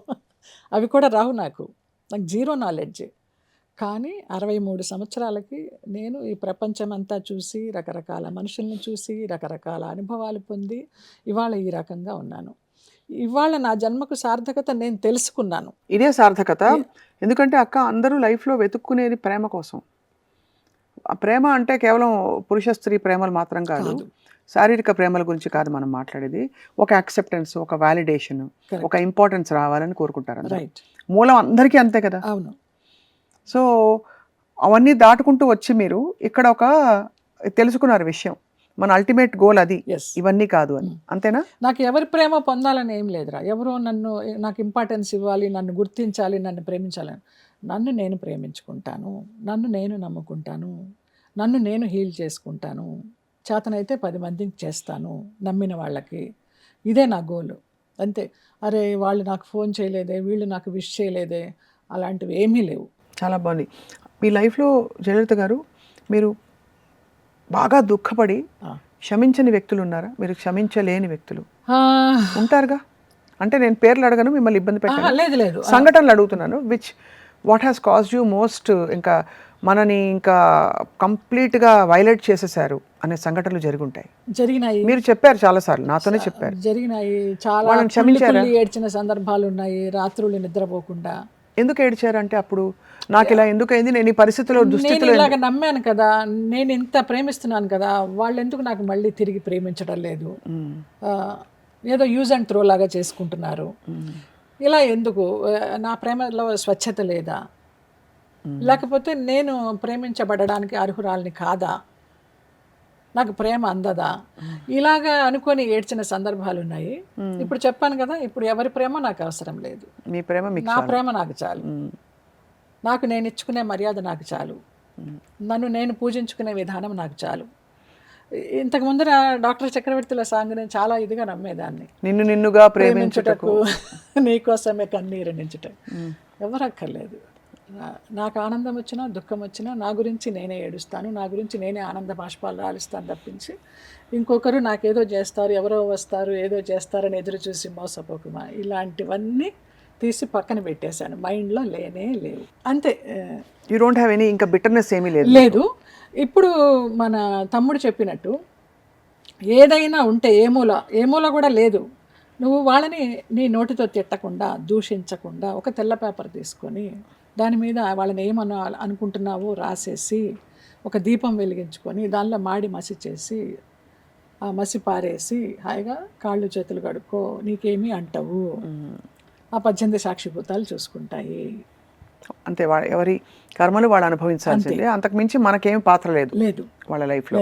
అవి కూడా రావు. నాకు జీరో నాలెడ్జ్. కానీ 63 సంవత్సరాలకి నేను ఈ ప్రపంచం అంతా చూసి, రకరకాల మనుషుల్ని చూసి, రకరకాల అనుభవాలు పొంది ఇవాళ ఈ రకంగా ఉన్నాను. ఇవాళ నా జన్మకు సార్థకత నేను తెలుసుకున్నాను. ఇదే సార్థకత. ఎందుకంటే అక్క, అందరూ లైఫ్లో వెతుక్కునేది ప్రేమ కోసం. ఆ ప్రేమ అంటే కేవలం పురుష స్త్రీ ప్రేమలు మాత్రం కాదు, శారీరక ప్రేమల గురించి కాదు మనం మాట్లాడేది. ఒక యాక్సెప్టెన్స్, ఒక వాలిడేషన్, ఒక ఇంపార్టెన్స్ రావాలని కోరుకుంటారు. మూలం అందరికీ అంతే కదా. అవును. సో అవన్నీ దాటుకుంటూ వచ్చి మీరు ఇక్కడ ఒక తెలుసుకున్నారు విషయం, మన అల్టిమేట్ గోల్ అది, ఇవన్నీ కాదు అని. అంతేనా? నాకు ఎవరి ప్రేమ పొందాలని ఏం లేదురా. ఎవరో నాకు ఇంపార్టెన్స్ ఇవ్వాలి, నన్ను గుర్తించాలి, నన్ను ప్రేమించాలని. నన్ను నేను ప్రేమించుకుంటాను, నన్ను నేను నమ్ముకుంటాను, నన్ను నేను హీల్ చేసుకుంటాను. చేతనైతే 10 మందికి చేస్తాను, నమ్మిన వాళ్ళకి. ఇదే నా గోలు అంతే. అరే వాళ్ళు నాకు ఫోన్ చేయలేదే, వీళ్ళు నాకు విష్ చేయలేదే, అలాంటివి ఏమీ లేవు. చాలా బాగుంది. మీ లైఫ్లో జయలలిత గారు, మీరు బాగా దుఃఖపడి క్షమించని వ్యక్తులు ఉన్నారా? మీరు క్షమించలేని వ్యక్తులు ఉంటారుగా. అంటే నేను పేర్లు అడగను, మిమ్మల్ని ఇబ్బంది పెట్టాను, లేదు సంఘటనలు అడుగుతున్నాను. What has caused you most, ఇంకా మనని ఇంకా కంప్లీట్గా వైలేట్ చేసేసారు అనే సంఘటనలు జరుగుంటాయి. జరిగినాయి, మీరు చెప్పారు చాలాసార్లు, నాతోనే చెప్పారు. జరిగినాయి. చాలా వాళ్ళని క్షమించారా? కుళ్ళి ఏడ్చిన సందర్భాలు ఉన్నాయి, రాత్రులు నిద్రపోకుండా. ఎందుకు ఏడ్చారంటే అప్పుడు నాకు ఇలా ఎందుకైంది, నేను ఈ పరిస్థితిలో నేను దుస్థితిలో ఇలాగ నమ్మాను కదా, నేను ఇంత ప్రేమిస్తున్నాను కదా, వాళ్ళు ఎందుకు నాకు మళ్ళీ తిరిగి ప్రేమించడం లేదు, ఏదో యూజ్ అండ్ త్రో లాగా చేసుకుంటున్నారు, ఇలా ఎందుకు, నా ప్రేమలో స్వచ్ఛత లేదా, లేకపోతే నేను ప్రేమించబడడానికి అర్హురాలిని కాదా, నాకు ప్రేమ అందదా, ఇలాగా అనుకొని ఏడ్చిన సందర్భాలు ఉన్నాయి. ఇప్పుడు చెప్పాను కదా, ఇప్పుడు ఎవరి ప్రేమ నాకు అవసరం లేదు, మీ ప్రేమ మీకు నా ప్రేమ నాకు చాలు, నాకు నేను ఇచ్చుకునే మర్యాద నాకు చాలు, నన్ను నేను పూజించుకునే విధానం నాకు చాలు. ఇంతకు ముందర డాక్టర్ చక్రవర్తిల సాంగ్ నేను చాలా ఇదిగా నమ్మేదాన్ని, నిన్ను నిన్నుగా ప్రేమించుటకు నీకోసమే కన్నీరు నించుటకు. ఎవరు అక్కర్లేదు, నాకు ఆనందం వచ్చినా దుఃఖం వచ్చినా నా గురించి నేనే ఏడుస్తాను, నా గురించి నేనే ఆనంద బాష్పాలు రాలిస్తాను తప్పించి ఇంకొకరు నాకేదో చేస్తారు, ఎవరో వస్తారు, ఏదో చేస్తారని ఎదురు చూసి మోసపోకుమా, ఇలాంటివన్నీ తీసి పక్కన పెట్టేశాను, మైండ్లో లేనే లేవు, అంతే. యూ డోంట్ హ్యావ్ ఎనీ ఇంకా బిటర్నెస్ ఏమీ లేదు. లేదు. ఇప్పుడు మన తమ్ముడు చెప్పినట్టు ఏదైనా ఉంటే ఏ మూల కూడా లేదు, నువ్వు వాళ్ళని నీ నోటితో తిట్టకుండా దూషించకుండా ఒక తెల్ల పేపర్ తీసుకొని దాని మీద వాళ్ళని ఏమన్నా అనుకుంటున్నావో రాసేసి ఒక దీపం వెలిగించుకొని దానిలో మాడి మసి చేసి ఆ మసి పారేసి హాయిగా కాళ్ళు చేతులు కడుక్కో, నీకేమీ అంటవు, ఆ 18 సాక్షిభూతాలు చూసుకుంటాయి. అంతే, ఎవరి కర్మలు వాళ్ళు అనుభవించాల్సిందే, అంతకు మించి మనకేమి పాత్ర లేదు లేదు వాళ్ళ లైఫ్లో.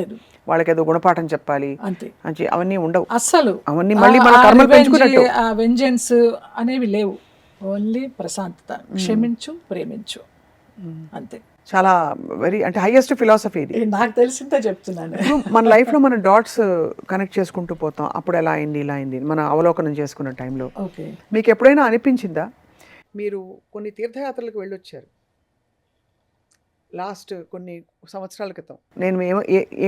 వాళ్ళకి ఏదో గుణపాఠం చెప్పాలి అంతే, అవన్నీ ఉండవు అస్సలు. అవన్నీ మళ్ళీ మన కర్మలు పెంచుకున్నట్టు. ఆ వెంజెన్స్ అనేవి లేవు, ఓన్లీ ప్రశాంతత, క్షమించు ప్రేమించు, అంతే. చాలా వెరీ అంటే హైయెస్ట్ ఫిలాసఫీ ఇది. నాకు తెలిసిందే చెప్తున్నాను. మన లైఫ్లో మన డాట్స్ కనెక్ట్ చేసుకుంటూ పోతాం, అప్పుడు ఎలా అయింది ఇలా అయింది మన అవలోకనం చేసుకున్న టైంలో ఓకే, మీకు ఎప్పుడైనా అనిపించిందా, మీరు కొన్ని తీర్థయాత్రలకు వెళ్ళొచ్చారు లాస్ట్ కొన్ని సంవత్సరాల క్రితం, నేను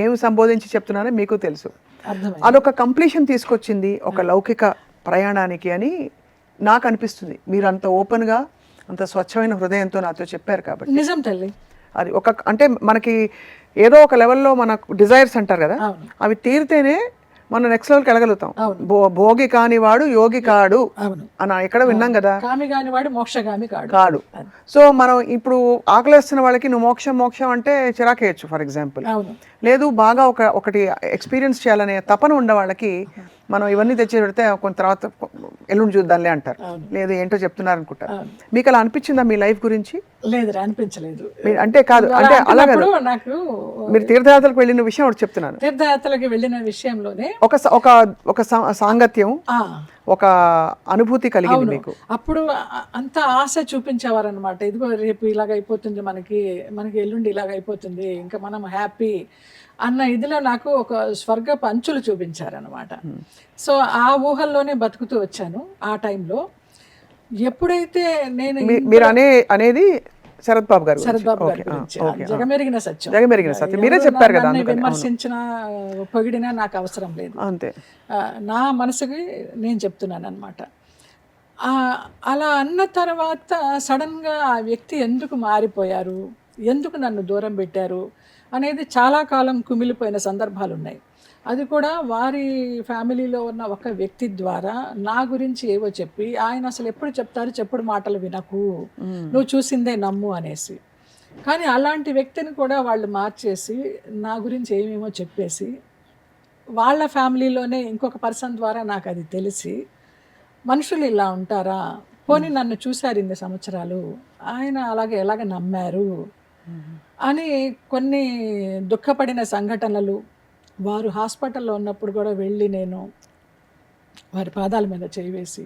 ఏమి సంబోధించి చెప్తున్నానో మీకు తెలుసు, అర్థమైంది. అదొక కంప్లీషన్ తీసుకొచ్చింది ఒక లౌకిక ప్రయాణానికి అని నాకు అనిపిస్తుంది. మీరు అంత ఓపెన్గా అంత స్వచ్ఛమైన హృదయంతో నాతో చెప్పారు కాబట్టి. నిజం తల్లి, అది ఒక అంటే మనకి ఏదో ఒక లెవెల్లో మనకు డిజైర్స్ అంటారు కదా, అవును అవి తీరితేనే మనం నెక్స్ట్ లెవెల్కి వెళ్ళగలుగుతాం. అవును. భోగి కాని వాడు యోగి కాడు అవును, అని ఎక్కడ విన్నాం కదా, కామి కాని వాడు మోక్షగామి కాడు. కాడు. సో మనం ఇప్పుడు ఆకలిస్తున్న వాళ్ళకి నువ్వు మోక్షం అంటే చిరాకేయచ్చు ఫర్ ఎగ్జాంపుల్. అవును, లేదు బాగా ఒకటి ఎక్స్పీరియన్స్ చేయాలనే తపన ఉన్న వాళ్ళకి మనం ఇవన్నీ తెచ్చి పెడితే కొంత తర్వాత ఎల్లుండి చూద్దాంలే అంటారు, అవును. లేదు ఏంటో చెప్తున్నారు అనుకుంటారు. అవును. మీకు అలా అనిపించిందా మీ లైఫ్ గురించి? లేదు అనిపించలేదు. అంటే కాదు, అంటే అలా కాదు, నాకు మీరు తీర్థయాత్రలకు వెళ్ళిన విషయం ఒకటి చెప్తున్నాను. తీర్థయాత్రలకు వెళ్ళిన విషయంలోనే ఒక సాంగత్యం, ఒక అనుభూతి కలిగింది మీకు. అప్పుడు అంత ఆశ చూపించేవారు అనమాట, ఇదిగో రేపు ఇలాగ అయిపోతుంది, మనకి ఎల్లుండి ఇలాగ అయిపోతుంది, ఇంకా మనం హ్యాపీ అన్న ఇదిలో నాకు ఒక స్వర్గపు అంచులు చూపించారనమాట. సో ఆ ఊహల్లోనే బతుకుతూ వచ్చాను ఆ టైంలో. ఎప్పుడైతే నేను మీరు అనేది శరత్ బాబు గారు గురించి జగమెరిగిన సత్యం మీరే చెప్పారు కదా, విమర్శించిన పొగిడినా నాకు అవసరం లేదు, అంతే, నా మనసుకి నేను చెప్తున్నాను అనమాట. అలా అన్న తర్వాత సడన్గా ఆ వ్యక్తి ఎందుకు మారిపోయారు, ఎందుకు నన్ను దూరం పెట్టారు అనేది చాలా కాలం కుమిలిపోయిన సందర్భాలు ఉన్నాయి. అది కూడా వారి ఫ్యామిలీలో ఉన్న ఒక వ్యక్తి ద్వారా నా గురించి ఏవో చెప్పి, ఆయన అసలు ఎప్పుడు చెప్తారు చెప్పుడు మాటలు వినకు, నువ్వు చూసిందే నమ్ము అనేసి. కానీ అలాంటి వ్యక్తిని కూడా వాళ్ళు మార్చేసి నా గురించి ఏమేమో చెప్పేసి, వాళ్ళ ఫ్యామిలీలోనే ఇంకొక పర్సన్ ద్వారా నాకు అది తెలిసి, మనుషులు ఇలా ఉంటారా, పోనీ నన్ను చూశారు ఇన్ని సంవత్సరాలు, ఆయన అలాగే ఎలాగ నమ్మారు అని కొన్ని దుఃఖపడిన సంఘటనలు. వారు హాస్పిటల్లో ఉన్నప్పుడు కూడా వెళ్ళి నేను వారి పాదాల మీద చేయి వేసి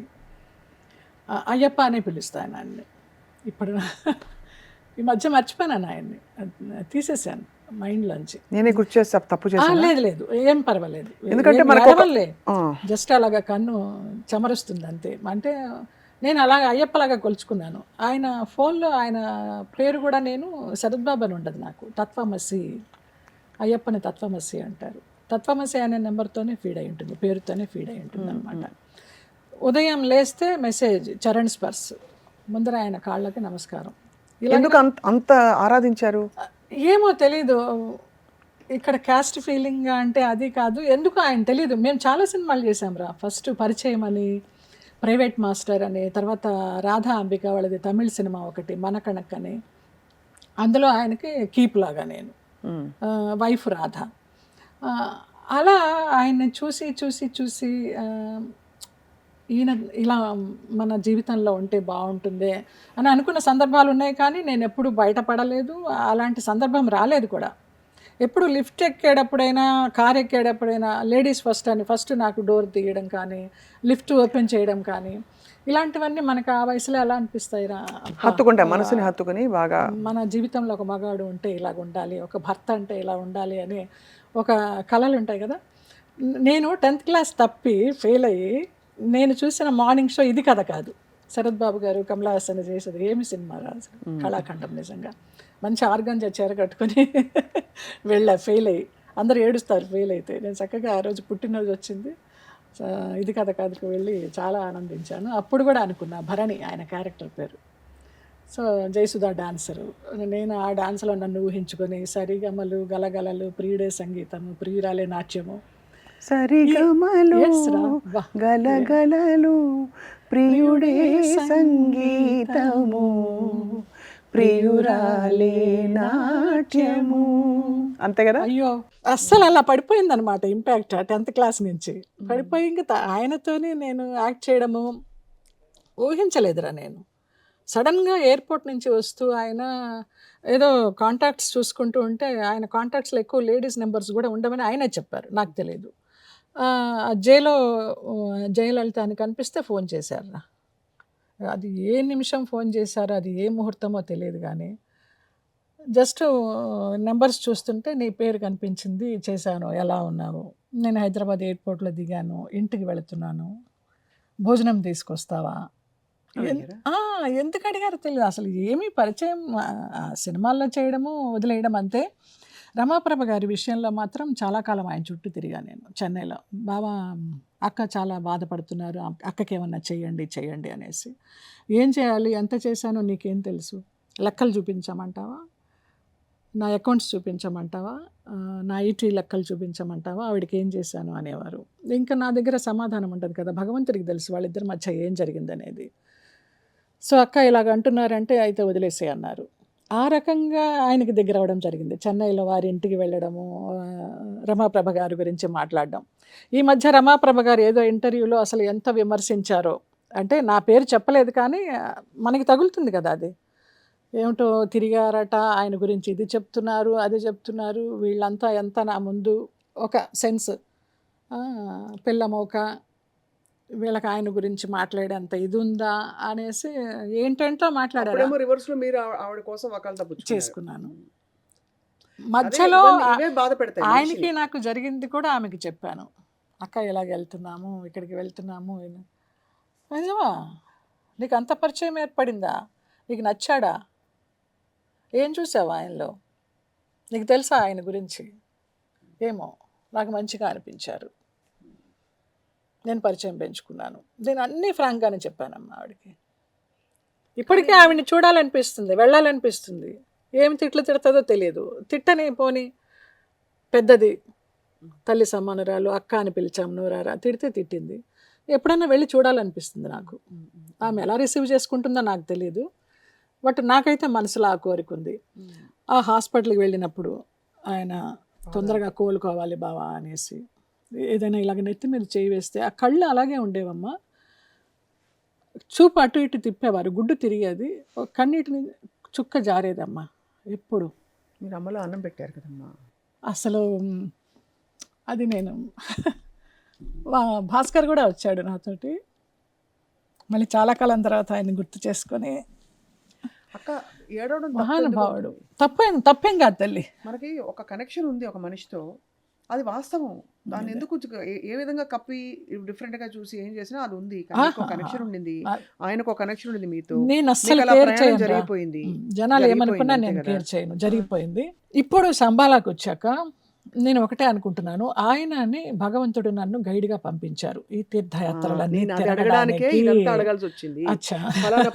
అయ్యప్ప అనే పిలుస్తాను ఆయన్ని. ఇప్పుడు ఈ మధ్య మర్చిపోయాను, ఆయన్ని తీసేసాను మైండ్లోంచి. నేనే గుర్తు చేస్తా, తప్పు చేశాను. లేదు ఏం పర్వాలేదు, ఎందుకంటే జస్ట్ అలాగా కన్ను చెమరుస్తుంది అంతే. అంటే నేను అలాగే అయ్యప్పలాగా కొలుచుకున్నాను. ఆయన ఫోన్లో ఆయన పేరు కూడా నేను శరత్ బాబు అని ఉండదు, నాకు తత్వమసి, అయ్యప్పని తత్వమసి అంటారు. తత్వమసి అనే నెంబర్తోనే ఫీడ్ అయి ఉంటుంది, పేరుతోనే ఫీడ్ అయి ఉంటుంది అనమాట. ఉదయం లేస్తే మెసేజ్ చరణ్ స్పర్శ్, ముందర ఆయన కాళ్ళకి నమస్కారం, ఎందుకు అంత ఆరాధించారు? ఏమో తెలీదు. ఇక్కడ క్యాస్ట్ ఫీలింగ్ అంటే అది కాదు. ఎందుకో ఆయన తెలీదు. మేము చాలా సినిమాలు చేసాంరా. ఫస్ట్ 'పరిచయం' అని, 'ప్రైవేట్ మాస్టర్' అని, తర్వాత రాధా అంబిక వాళ్ళది తమిళ్ సినిమా ఒకటి 'మనకణక్' అని. అందులో ఆయనకి కీప్ లాగా నేను, వైఫ్ రాధ. అలా ఆయన్ని చూసి చూసి చూసి ఈయన ఇలా మన జీవితంలో ఉంటే బాగుంటుంది అని అనుకున్న సందర్భాలు ఉన్నాయి. కానీ నేను ఎప్పుడు బయటపడలేదు. అలాంటి సందర్భం రాలేదు కూడా. ఎప్పుడు లిఫ్ట్ ఎక్కేటప్పుడైనా, కార్ ఎక్కేటప్పుడైనా లేడీస్ ఫస్ట్ అని ఫస్ట్ నాకు డోర్ తీయడం కానీ, లిఫ్ట్ ఓపెన్ చేయడం కానీ, ఇలాంటివన్నీ మనకు ఆ వయసులో ఎలా అనిపిస్తాయిరా? హత్తుకుంటా, మనసుని హత్తుకుని బాగా. మన జీవితంలో ఒక మగాడు ఉంటే ఇలాగ ఉండాలి, ఒక భర్త అంటే ఇలా ఉండాలి అని ఒక కళలు ఉంటాయి కదా. నేను 10th క్లాస్ తప్పి ఫెయిల్ అయ్యి నేను చూసిన మార్నింగ్ షో ఇది కథ కాదు. శరత్ బాబు గారు, కమలా హాసన్ చేసేది ఏమి సినిమా రాదు, కళాఖండం. నిజంగా మంచి ఆర్గంజా చీర కట్టుకొని వెళ్ళా ఫెయిల్ అయ్యి. అందరూ ఏడుస్తారు ఫెయిల్ అయితే. నేను చక్కగా ఆ రోజు పుట్టినరోజు వచ్చింది, ఇది కథ కాదుకు వెళ్ళి చాలా ఆనందించాను. అప్పుడు కూడా అనుకున్నా, భరణి ఆయన క్యారెక్టర్ పేరు. So Jayasudha dancer. నేను ఆ డాన్స్లో నన్ను ఊహించుకొని సరిగమలు, గలగలలు, ప్రియుడే సంగీతము, ప్రియురాలే నాట్యము, సరిగమలు గలగలలు ప్రియుడే సంగీతము ప్రియురాలే నాట్యము, అంతే కదా. అయ్యో అస్సలు అలా పడిపోయింది అనమాట ఇంపాక్ట్. 10th క్లాస్ నుంచి పడిపోయి ఇంకా ఆయనతోనే నేను యాక్ట్ చేయడము ఊహించలేదురా. నేను సడన్గా ఎయిర్పోర్ట్ నుంచి వస్తూ ఆయన ఏదో కాంటాక్ట్స్ చూసుకుంటూ ఉంటే, ఆయన కాంటాక్ట్స్లో ఎక్కువ లేడీస్ నెంబర్స్ కూడా ఉండమని ఆయనే చెప్పారు, నాకు తెలియదు. జయలలిత అని కనిపిస్తే ఫోన్ చేశారు. అది ఏ నిమిషం ఫోన్ చేశారో, అది ఏ ముహూర్తమో తెలియదు. కానీ జస్ట్ నెంబర్స్ చూస్తుంటే నీ పేరు కనిపించింది, చేశాను, ఎలా ఉన్నావు, నేను హైదరాబాద్ ఎయిర్పోర్ట్లో దిగాను, ఇంటికి వెళుతున్నాను, భోజనం తీసుకొస్తావా. ఎందుకు అడిగారో తెలియదు. అసలు ఏమీ పరిచయం, సినిమాల్లో చేయడము వదిలేయడం అంతే. రమాప్రభ గారి విషయంలో మాత్రం చాలా కాలం ఆయన చుట్టూ తిరిగా నేను చెన్నైలో. బాబా అక్క చాలా బాధపడుతున్నారు, అక్కకి ఏమన్నా చెయ్యండి అనేసి. ఏం చేయాలి, ఎంత చేశానో నీకేం తెలుసు, లెక్కలు చూపించమంటావా, నా అకౌంట్స్ చూపించమంటావా, నా ఈటీ లెక్కలు చూపించమంటావా, ఆవిడకి ఏం చేశాను అనేవారు. ఇంకా నా దగ్గర సమాధానం ఉంటుంది కదా, భగవంతుడికి తెలుసు వాళ్ళిద్దరి మధ్య ఏం జరిగిందనేది. సో అక్క ఇలాగ అంటున్నారంటే అయితే వదిలేసే అన్నారు. ఆ రకంగా ఆయనకి దగ్గర అవ్వడం జరిగింది. చెన్నైలో వారి ఇంటికి వెళ్ళడము, రమాప్రభ గారి గురించి మాట్లాడడం. ఈ మధ్య రమాప్రభ గారు ఏదో ఇంటర్వ్యూలో అసలు ఎంత విమర్శించారో, అంటే నా పేరు చెప్పలేదు కానీ మనకి తగులుతుంది కదా అది. ఏమిటో తిరిగారట, ఆయన గురించి ఇది చెప్తున్నారు, అది చెప్తున్నారు, వీళ్ళంతా ఎంత నా ముందు ఒక సెన్స్, పిల్లమోక వీళ్ళకి ఆయన గురించి మాట్లాడేంత ఇది ఉందా అనేసి ఏంటంటో మాట్లాడారు. రివర్స్ లో మీరు ఆవిడ కోసం వకాల్తా చేసుకున్నాను. మధ్యలో ఆయనకి నాకు జరిగింది కూడా ఆమెకి చెప్పాను. అక్క ఇలాగ వెళ్తున్నాము, ఇక్కడికి వెళ్తున్నాము. నిజమా, నీకు అంత పరిచయం ఏర్పడిందా, నీకు నచ్చాడా, ఏం చూసావా ఆయనలో, నీకు తెలుసా ఆయన గురించి? ఏమో నాకు మంచిగా అనిపించారు, నేను పరిచయం పెంచుకున్నాను. నేను అన్నీ ఫ్రాంక్గానే చెప్పానమ్మా ఆవిడకి. ఇప్పటికీ ఆవిడని చూడాలనిపిస్తుంది, వెళ్ళాలనిపిస్తుంది. ఏమి తిట్లు తిడుతుందో తెలియదు. తిట్టని పోని పెద్దది, తల్లి సమానురాలు, అక్క అని పిలిచాము, నోరారా, తిడితే తిట్టింది. ఎప్పుడైనా వెళ్ళి చూడాలనిపిస్తుంది నాకు. ఆమె ఎలా రిసీవ్ చేసుకుంటుందో నాకు తెలియదు, బట్ నాకైతే మనసులో ఆ కోరిక ఉంది. ఆ హాస్పిటల్కి వెళ్ళినప్పుడు ఆయన తొందరగా కోలుకోవాలి బావా అనేసి, ఏదైనా ఇలాగ నెత్తి మీద చేయి వేస్తే ఆ కళ్ళు అలాగే ఉండేవమ్మా, చూపు అటు ఇటు తిప్పేవారు, గుడ్డు తిరిగేది, కన్నీటిని చుక్క జారేదమ్మా ఎప్పుడు. మీరు అమ్మలో అన్నం పెట్టారు కదమ్మా. అసలు అది నేను భాస్కర్ కూడా వచ్చాడు నాతోటి, మళ్ళీ చాలా కాలం తర్వాత ఆయన గుర్తు చేసుకొని. అక్క ఏడవడం మహానుభావుడు, తప్పేం కాదు తల్లి. మనకి ఒక కనెక్షన్ ఉంది ఒక మనిషితో, అది వాస్తవం. దాన్ని ఎందుకు ఏ విధంగా కప్పి డిఫరెంట్ గా చూసి ఏం చేసినా అది ఉంది. కనెక్షన్ ఉండింది, ఆయనకు ఒక కనెక్షన్ ఉండింది మీతో. నేను అస్సలు కేర్ చేయను, జరిగిపోయింది. జనాలు ఏమనుకున్నా నేను కేర్ చేయను, జరిగిపోయింది. ఇప్పుడు సంబాలాకు వచ్చాక నేను ఒకటే అనుకుంటున్నాను, ఆయనని భగవంతుడు నన్ను గైడ్గా పంపించారు ఈ తీర్థయాత్రలన్నీ తిరగడానికి. అడగాల్సి వచ్చింది,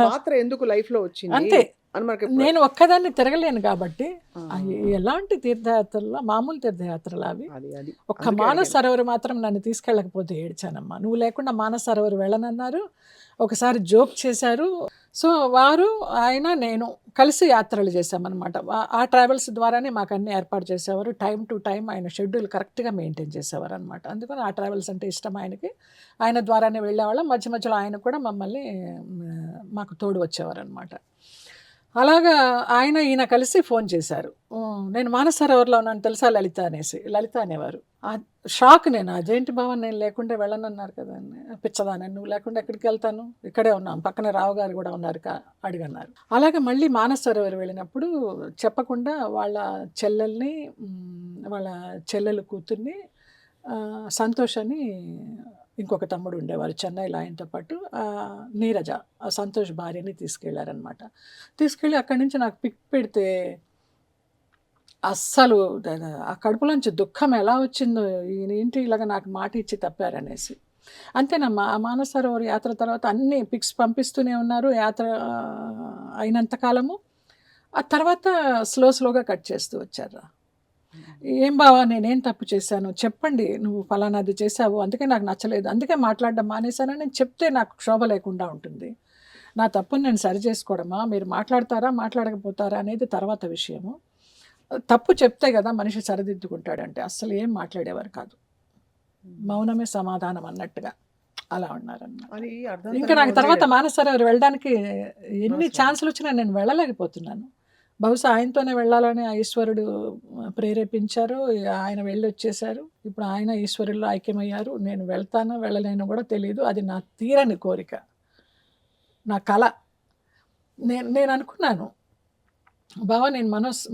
పాత్ర ఎందుకు లైఫ్ లో వచ్చింది అంతే. అని మనకి నేను ఒక్కదాన్ని తిరగలేను కాబట్టి ఎలాంటి తీర్థయాత్రలు, మామూలు తీర్థయాత్రలు అవి. అది ఒక్క మానస సరోవర్ మాత్రం నన్ను తీసుకెళ్ళకపోతే ఏడ్చానమ్మా. నువ్వు లేకుండా మానస సరోవర్ వెళ్ళనన్నారు. ఒకసారి జోక్ చేశారు. సో వారు, ఆయన, నేను కలిసి యాత్రలు చేశామన్నమాట. ఆ ట్రావెల్స్ ద్వారానే మాకు అన్ని ఏర్పాటు చేసేవారు. టైం టు టైం ఆయన షెడ్యూల్ కరెక్ట్గా మెయింటైన్ చేసేవారు అనమాట. అందుకని ఆ ట్రావెల్స్ అంటే ఇష్టం ఆయనకి. ఆయన ద్వారానే వెళ్ళేవాళ్ళం. మధ్య మధ్యలో ఆయన కూడా మమ్మల్ని మాకు తోడు వచ్చేవారు అనమాట. అలాగా ఆయన ఈయన కలిసి ఫోన్ చేశారు. నేను మానస సరోవర్లో ఉన్నాను తెలుసా లలిత అనేసి. లలిత అనేవారు. షాక్ నేను. అదేంటి బావ నేను లేకుండా వెళ్ళనన్నారు కదా అని. పిచ్చదాన్ని, నువ్వు లేకుండా ఎక్కడికి వెళ్తాను, ఇక్కడే ఉన్నాను, పక్కన రావు గారు కూడా ఉన్నారు అడిగన్నారు. అలాగే మళ్ళీ మానస సరోవర్ వెళ్ళినప్పుడు చెప్పకుండా వాళ్ళ చెల్లెల్ని, వాళ్ళ చెల్లెలు కూతుర్ని, సంతోష్ అని ఇంకొక తమ్ముడు ఉండేవారు చెన్నైలో, ఆయనతో పాటు నీరజ, ఆ సంతోష్ భార్యని తీసుకెళ్లారనమాట. తీసుకెళ్ళి అక్కడి నుంచి నాకు పిక్ పెడితే అస్సలు ఆ కడుపులోంచి దుఃఖం ఎలా వచ్చిందో, ఏంటి ఇలాగ నాకు మాట ఇచ్చి తప్పారనేసి. అంతేనమ్మా. ఆ మానస సరోవర్ యాత్ర తర్వాత అన్ని పిక్స్ పంపిస్తూనే ఉన్నారు యాత్ర అయినంతకాలము. ఆ తర్వాత స్లోగా కట్ చేస్తూ వచ్చారు. ఏం బావా నేనేం తప్పు చేశాను చెప్పండి, నువ్వు ఫలానాది చేశావు, అందుకే నాకు నచ్చలేదు, అందుకే మాట్లాడడం మానేశానని నేను చెప్తే నాకు క్షోభ లేకుండా ఉంటుంది. నా తప్పుని నేను సరి చేసుకోవడమా, మీరు మాట్లాడతారా మాట్లాడకపోతారా అనేది తర్వాత విషయము. తప్పు చెప్తే కదా మనిషి సరిదిద్దుకుంటాడంటే అస్సలు ఏం మాట్లాడేవారు కాదు. మౌనమే సమాధానం అన్నట్టుగా అలా ఉన్నారన్నమాట. ఇంకా నాకు తర్వాత మానస సరోవర్ వెళ్ళడానికి ఎన్ని ఛాన్సులు వచ్చినా నేను వెళ్ళలేకపోతున్నాను. బహుశా ఆయనతోనే వెళ్ళాలని ఆ ఈశ్వరుడు ప్రేరేపించారు. ఆయన వెళ్ళి వచ్చేసారు. ఇప్పుడు ఆయన ఈశ్వరుల్లో ఐక్యమయ్యారు. నేను వెళ్తానో వెళ్ళలేనో కూడా తెలియదు. అది నా తీరని కోరిక, నా కళ. నేను అనుకున్నాను, బావా నేను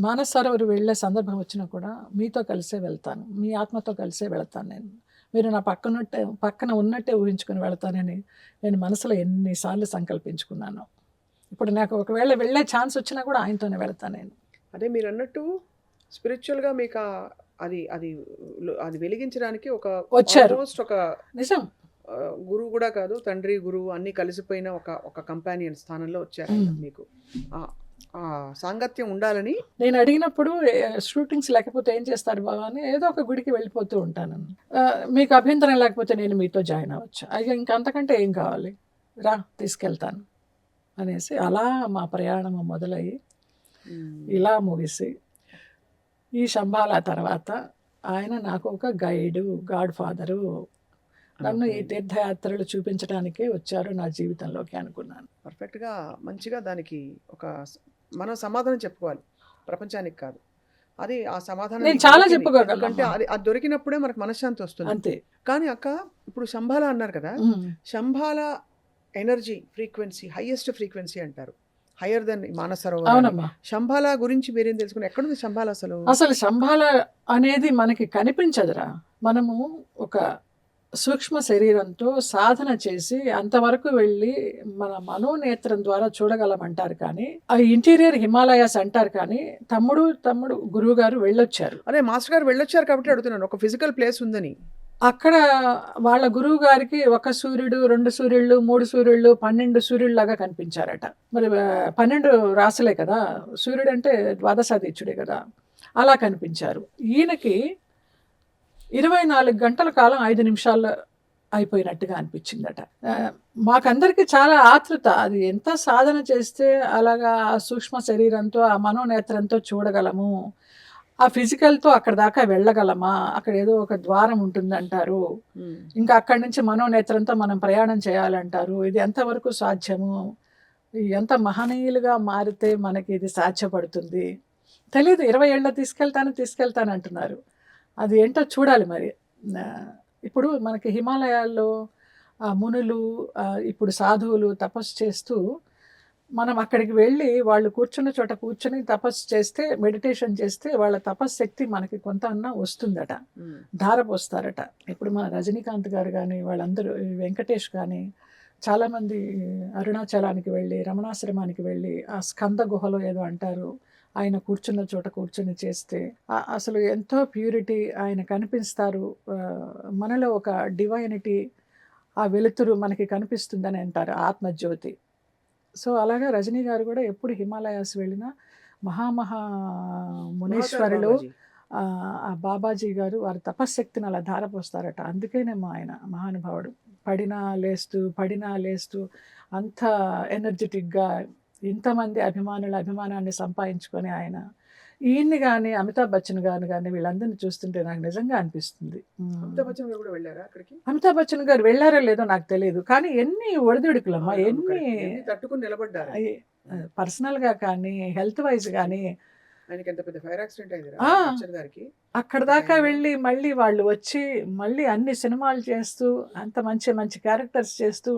మానస సరోవర్ వెళ్ళే సందర్భం వచ్చినా కూడా మీతో కలిసే వెళ్తాను, మీ ఆత్మతో కలిసే వెళ్తాను. మీరు నా పక్కన ఉన్నట్టే ఊహించుకొని వెళ్తానని నేను మనసులో ఎన్నిసార్లు సంకల్పించుకున్నాను. ఇప్పుడు నాకు ఒకవేళ వెళ్ళే ఛాన్స్ వచ్చినా కూడా ఆయనతోనే వెళ్తాను నేను. అదే మీరు అన్నట్టు స్పిరిచువల్గా మీకు అది అది అది వెలిగించడానికి వచ్చారు. ఒక నిజం, గురువు కూడా కాదు, తండ్రి గురువు అన్నీ కలిసిపోయిన ఒక కంపానియన్ స్థానంలో వచ్చారు మీకు. సాంగత్యం ఉండాలని నేను అడిగినప్పుడు షూటింగ్స్ లేకపోతే ఏం చేస్తారు బాబా అని ఏదో ఒక గుడికి వెళ్ళిపోతూ ఉంటాను. మీకు అభ్యంతరం లేకపోతే నేను మీతో జాయిన్ అవ్వచ్చు. అయ్యా ఇంకంతకంటే ఏం కావాలి, రా తీసుకెళ్తాను అనేసి అలా మా ప్రయాణం మొదలయ్యి ఇలా ముగిసి ఈ శంబాల తర్వాత ఆయన నాకు ఒక గైడు, గాడ్ ఫాదరు, నన్ను ఈ తీర్థయాత్రలు చూపించడానికే వచ్చారు నా జీవితంలోకి అనుకున్నాను. పర్ఫెక్ట్గా మంచిగా దానికి మనం సమాధానం చెప్పుకోవాలి, ప్రపంచానికి కాదు. అది ఆ సమాధానం నేను చాలా చెప్పుకోగలను, అంటే అది దొరికినప్పుడే మనకు మనశ్శాంతి వస్తుంది అంతే. కానీ అక్క ఇప్పుడు శంబాల అన్నారు కదా, Shambhala energy frequency highest frequency అంటారు, హయ్యర్ దెన్ మానస సరోవర్. అవునమ్మా. శంబాల గురించి మీరేం తెలుసుకుని, ఎక్కడుంది శంబాల అసలు శంబాల అనేది మనకి కనిపించదురా. మనము ఒక సూక్ష్మ శరీరంతో సాధన చేసి అంతవరకు వెళ్ళి మన మనోనేత్రం ద్వారా చూడగలమంటారు. కానీ ఆ ఇంటీరియర్ హిమాలయాస్ అంటారు. కానీ తమ్ముడు గురువు గారు వెళ్ళొచ్చారు. అదే మాస్టర్ గారు వెళ్ళొచ్చారు కాబట్టి అడుగుతున్నాను, ఒక ఫిజికల్ ప్లేస్ ఉందని. అక్కడ వాళ్ళ గురువు గారికి 1 సూర్యుడు, 2 సూర్యుళ్ళు, 3 సూర్యుళ్ళు, 12 సూర్యుడు లాగా కనిపించారట. మరి 12 రాసులే కదా, సూర్యుడు అంటే ద్వాదశాదిత్యుడే కదా, అలా కనిపించారు. ఈయనకి 24 గంటల కాలం 5 నిమిషాల్లో అయిపోయినట్టుగా అనిపించిందట. మాకందరికి చాలా ఆతృత, అది ఎంత సాధన చేస్తే అలాగా ఆ సూక్ష్మ శరీరంతో ఆ మనోనేత్రంతో చూడగలము, ఆ ఫిజికల్తో అక్కడ దాకా వెళ్ళగలమా, అక్కడ ఏదో ఒక ద్వారం ఉంటుందంటారు, ఇంకా అక్కడి నుంచి మనోనేత్రంతో మనం ప్రయాణం చేయాలంటారు. ఇది ఎంతవరకు సాధ్యము, ఎంత మహనీయులుగా మారితే మనకి ఇది సాధ్యపడుతుంది తెలీదు. 20 ఏళ్ళ తీసుకెళ్తాను అంటున్నారు. అది ఏంటో చూడాలి మరి. ఇప్పుడు మనకి హిమాలయాల్లో మునులు, ఇప్పుడు సాధువులు తపస్సు చేస్తూ మనం అక్కడికి వెళ్ళి వాళ్ళు కూర్చున్న చోట కూర్చొని తపస్సు చేస్తే, మెడిటేషన్ చేస్తే వాళ్ళ తపశ్శక్తి మనకి కొంత అన్నా వస్తుందట, ధారపోస్తారట. ఇప్పుడు మన రజనీకాంత్ గారు కానీ వాళ్ళందరూ, వెంకటేష్ కానీ చాలామంది అరుణాచలానికి వెళ్ళి, రమణాశ్రమానికి వెళ్ళి ఆ స్కంద గుహలో ఏదో అంటారు, ఆయన కూర్చున్న చోట కూర్చొని చేస్తే అసలు ఎంతో ప్యూరిటీ ఆయన కనిపిస్తారు. మనలో ఒక డివైనిటీ, ఆ వెలుతురు మనకి కనిపిస్తుందని అంటారు, ఆత్మజ్యోతి. సో అలాగా రజనీ గారు కూడా ఎప్పుడు హిమాలయాస్ వెళ్ళినా మహామహా మునీశ్వరులు బాబాజీ. ఆ బాబాజీ గారు వారి తపశ్శక్తిని అలా ధారపోస్తారట. అందుకేనేమో ఆయన మహానుభావుడు. పడినా లేస్తూ అంత ఎనర్జెటిక్గా ఇంతమంది అభిమానాన్ని సంపాదించుకొని ఆయన ఈయన్ని కానీ అమితాబ్ బచ్చన్ గారిని కానీ వీళ్ళందరినీ చూస్తుంటే నాకు నిజంగా అనిపిస్తుంది. అమితాబ్ బచ్చన్ గారు కూడా వెళ్ళారా అక్కడికి? అమితాబ్ బచ్చన్ గారు వెళ్ళారో లేదో నాకు తెలియదు, కానీ ఎన్ని ఒడిదుడుకులమ్మా, ఎన్ని ఎన్ని తట్టుకుని నిలబడ్డారు. పర్సనల్గా కానీ హెల్త్ వైజ్ కానీ ఆయనకి ఎంత పెద్ద ఫైర్ యాక్సిడెంట్ అయింది ఆ. బచ్చన్ గారికి. అక్కడ దాకా వెళ్ళి మళ్ళీ వాళ్ళు వచ్చి మళ్ళీ అన్ని సినిమాలు చేస్తూ అంత మంచి మంచి క్యారెక్టర్స్ చేస్తూ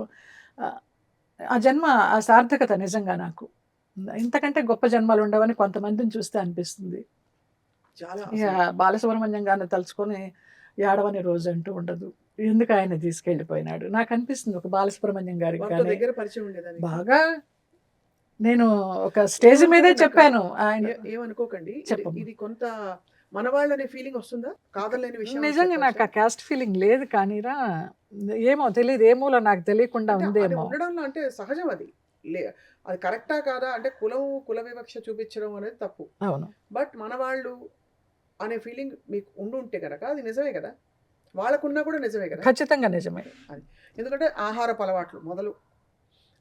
ఆ జన్మ ఆ సార్థకత నిజంగా నాకు ఇంతకంటే గొప్ప జన్మలు ఉండవని కొంతమందిని చూస్తే అనిపిస్తుంది. చాలా ఇక బాలసుబ్రహ్మణ్యం గారిని తలుచుకొని ఏడవని రోజు అంటూ ఉండదు. ఎందుకు ఆయన తీసుకెళ్ళిపోయినాడు నాకు అనిపిస్తుంది. ఒక బాలసుబ్రహ్మణ్యం గారికి వాళ్ళతో కానీ దగ్గర పరిచయం ఉండేదాన్ని. బాగా నేను ఒక స్టేజ్ మీదే చెప్పాను. ఆయన ఏమనుకోకండి, చెప్పమ్మా. ఇది కొంత మనవాళ్ళనే ఫీలింగ్ వస్తుందా? కాదలేని విషయం నిజంగా నాకు ఆ క్యాస్ట్ ఫీలింగ్ లేదు, కానీరా ఏమో తెలియదు, ఏమోలో నాకు తెలియకుండా ఉందేమో. ఉండడంలో అంటే సహజం అది. అది కరెక్టా కాదా అంటే కుల వివక్ష చూపించడం అనేది తప్పు. అవును, బట్ మన వాళ్ళు అనే ఫీలింగ్ మీకు ఉంటే కనుక అది నిజమే కదా, వాళ్ళకున్నా కూడా నిజమే కదా. ఖచ్చితంగా నిజమే. ఎందుకంటే ఆహారపు అలవాట్లు మొదలు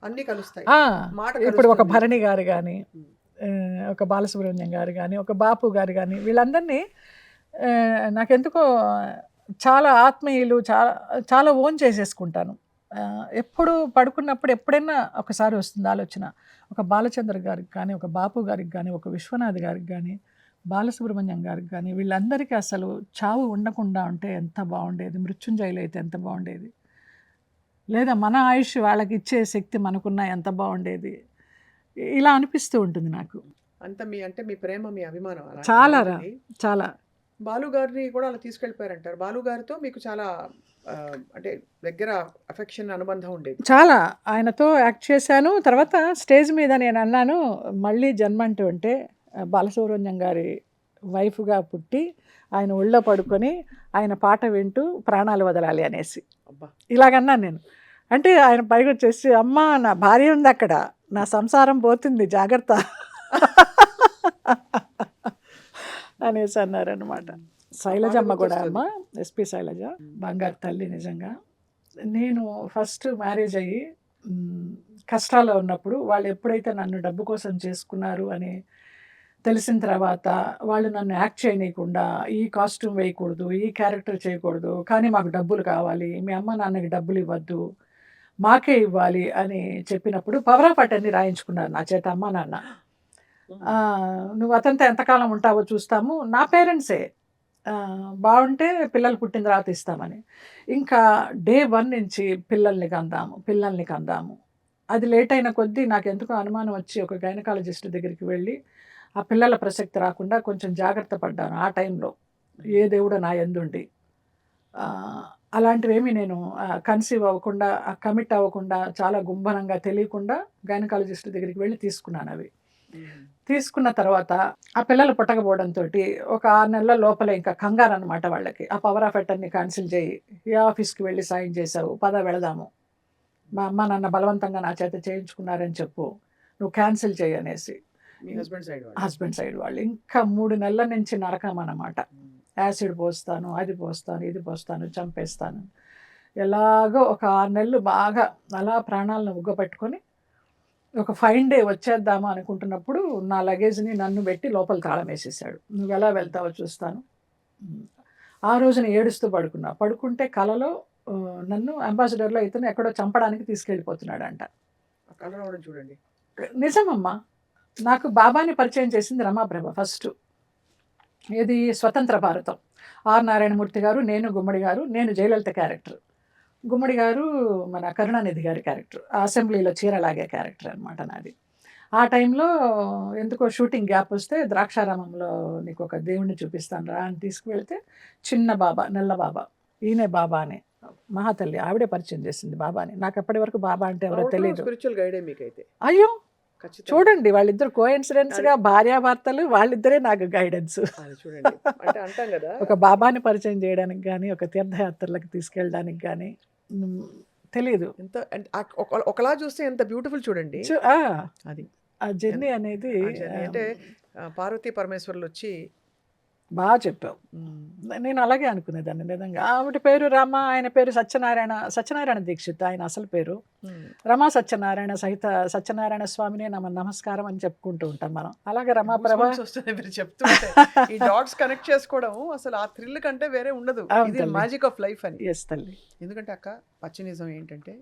అన్నీ కలుస్తాయి. మాట ఇప్పుడు ఒక కలుస్తుంది. భరణి గారు కానీ ఒక బాలసుబ్రహ్మణ్యం గారు కానీ ఒక బాపు గారు కానీ వీళ్ళందరినీ నాకెందుకో చాలా ఆత్మీయులు, చాలా చాలా ఓన్ చేసేసుకుంటాను. ఎప్పుడు పడుకున్నప్పుడు ఎప్పుడైనా ఒకసారి వస్తుంది ఆలోచన, ఒక బాలచంద్ర గారికి కానీ ఒక బాపు గారికి కానీ ఒక విశ్వనాథ్ గారికి కానీ బాలసుబ్రహ్మణ్యం గారికి కానీ వీళ్ళందరికీ అసలు చావు ఉండకుండా ఉంటే ఎంత బాగుండేది, మృత్యుంజయులు అయితే ఎంత బాగుండేది, లేదా మన ఆయుష్ వాళ్ళకి ఇచ్చే శక్తి మనకున్నా ఎంత బాగుండేది, ఇలా అనిపిస్తూ ఉంటుంది నాకు. అంత మీ ప్రేమ, మీ అభిమానం అలా చాలా ఉంది. చాలా. బాలు గారిని కూడా అలా తీసుకెళ్ళిపోయారంటారు. బాలు గారితో మీకు చాలా అంటే దగ్గర అఫెక్షన్, అనుబంధం ఉండేది. చాలా ఆయనతో యాక్ట్ చేశాను. తర్వాత స్టేజ్ మీద నేను అన్నాను, మళ్ళీ జన్మ అంటూ ఉంటే బాలసుబ్రహ్మణ్యం గారి వైఫ్గా పుట్టి ఆయన ఒళ్ళో పడుకొని ఆయన పాట వింటూ ప్రాణాలు వదలాలి అనేసి అబ్బా, ఇలాగన్నాను నేను. అంటే ఆయన పైకి వచ్చేసి, అమ్మా నా భార్య ఉంది అక్కడ, నా సంసారం పోతుంది, జాగ్రత్త అనేసి అన్నారనమాట. శైలజమ్మ కూడా, అమ్మ ఎస్పి శైలజ బంగారు తల్లి. నిజంగా నేను ఫస్ట్ మ్యారేజ్ అయ్యి కష్టాల్లో ఉన్నప్పుడు వాళ్ళు ఎప్పుడైతే నన్ను డబ్బు కోసం చేసుకున్నారు అని తెలిసిన తర్వాత వాళ్ళు నన్ను యాక్ట్ చేయనీయకుండా, ఈ కాస్ట్యూమ్ వేయకూడదు, ఈ క్యారెక్టర్ చేయకూడదు, కానీ మాకు డబ్బులు కావాలి, మీ అమ్మ నాన్నకి డబ్బులు ఇవ్వద్దు, మాకే ఇవ్వాలి అని చెప్పినప్పుడు పవర్ ఆఫ్ అటర్నీ రాయించుకున్నారు నా చేత అమ్మ నాన్న. నువ్వు అతనితో ఎంతకాలం ఉంటావో చూస్తాము, నా పేరెంట్సే బాగుంటే పిల్లలు పుట్టిన తర్వాత ఇస్తామని. ఇంకా డే 1 నుంచి పిల్లల్ని కందాము. అది లేట్ అయిన కొద్దీ నాకు ఎందుకో అనుమానం వచ్చి ఒక గైనకాలజిస్ట్ దగ్గరికి వెళ్ళి ఆ పిల్లల ప్రసక్తి రాకుండా కొంచెం జాగ్రత్త పడ్డాను ఆ టైంలో. ఏ దేవుడు నా యందుండి అలాంటివేమీ నేను కన్సీవ్ అవ్వకుండా, కమిట్ అవ్వకుండా, చాలా గుంభనంగా తెలియకుండా గైనకాలజిస్ట్ దగ్గరికి వెళ్ళి తీసుకున్నాను అవి. తీసుకున్న తర్వాత ఆ పిల్లలు పుట్టకపోవడంతో ఒక 6 నెలల లోపలే ఇంకా కంగారు అనమాట వాళ్ళకి. ఆ పవర్ ఆఫ్ అటర్నీ క్యాన్సిల్ చేయి, ఏ ఆఫీస్కి వెళ్ళి సైన్ చేసావు, పద వెళదాము, మా అమ్మ నాన్న బలవంతంగా నా చేత చేయించుకున్నారని చెప్పు, నువ్వు క్యాన్సిల్ చేయి అనేసి. హస్బెండ్ సైడ్ వాళ్ళు ఇంకా 3 నెలల నుంచి నరకం అన్నమాట. యాసిడ్ పోస్తాను, అది పోస్తాను, ఇది పోస్తాను, చంపేస్తాను. ఎలాగో ఒక 6 నెలలు బాగా అలా ప్రాణాలను ఉగ్గపెట్టుకొని ఒక ఫైన్ డే వచ్చేద్దామా అనుకుంటున్నప్పుడు నా లగేజ్ని నన్ను పెట్టి లోపల తాళం వేసేసాడు. నువ్వు ఎలా వెళ్తావో చూస్తాను. ఆ రోజున ఏడుస్తూ పడుకుంటే కలలో నన్ను అంబాసిడర్లో ఇతను ఎక్కడో చంపడానికి తీసుకెళ్ళిపోతున్నాడంట. చూడండి, నిజమమ్మా. నాకు బాబాని పరిచయం చేసింది రమాప్రభ ఫస్ట్. ఇది స్వతంత్ర భారతం. ఆర్ నారాయణమూర్తి గారు, నేను గుమ్మడి గారు, నేను జయలలిత క్యారెక్టర్, గుమ్మడి గారు మన కరుణానిధి గారి క్యారెక్టర్, అసెంబ్లీలో చీరలాగే క్యారెక్టర్ అనమాట నాది. ఆ టైంలో ఎందుకో షూటింగ్ గ్యాప్ వస్తే ద్రాక్షారామంలో నీకు ఒక దేవుణ్ణి చూపిస్తాను రా అని తీసుకువెళ్తే చిన్న బాబా, నల్ల బాబా, ఈయనే బాబా అని మహాతల్లి ఆవిడే పరిచయం చేసింది బాబాని. నాకు అప్పటి వరకు బాబా అంటే ఎవరో తెలియదు. అయ్యో చూడండి, వాళ్ళిద్దరు కోఇన్సిడెన్స్గా భార్యాభర్తలు, వాళ్ళిద్దరే నాకు గైడెన్స్. ఒక బాబాని పరిచయం చేయడానికి కానీ, ఒక తీర్థయాత్రలకు తీసుకెళ్ళడానికి కానీ తెలియదు. ఎంత అంటే ఒకలా చూస్తే ఎంత బ్యూటిఫుల్ చూడండి. అది ఆ జర్నీ అనేది ఆ journey అంటే పార్వతీ పరమేశ్వర్లు వచ్చి బాగా చెప్పావు. నేను అలాగే అనుకునేదాన్ని నిజంగా. ఆవిడ పేరు రమ, ఆయన పేరు సత్యనారాయణ దీక్షిత్ ఆయన అసలు పేరు. రమా సత్యనారాయణ సహిత సత్యనారాయణ స్వామిని నమస్కారం అని చెప్పుకుంటూ ఉంటాం మనం. అలాగే రమాప్రభ వస్తుంది మీరు చెప్తుంటే ఈ డాట్స్ కనెక్ట్ చేసుకోవడం అసలు ఆ థ్రిల్ కంటే వేరే ఉండదు. ఇది మ్యాజిక్ ఆఫ్ లైఫ్ అని. ఎస్ తల్లి. ఎందుకంటే అక్క పచ్చి నిజం ఏంటంటే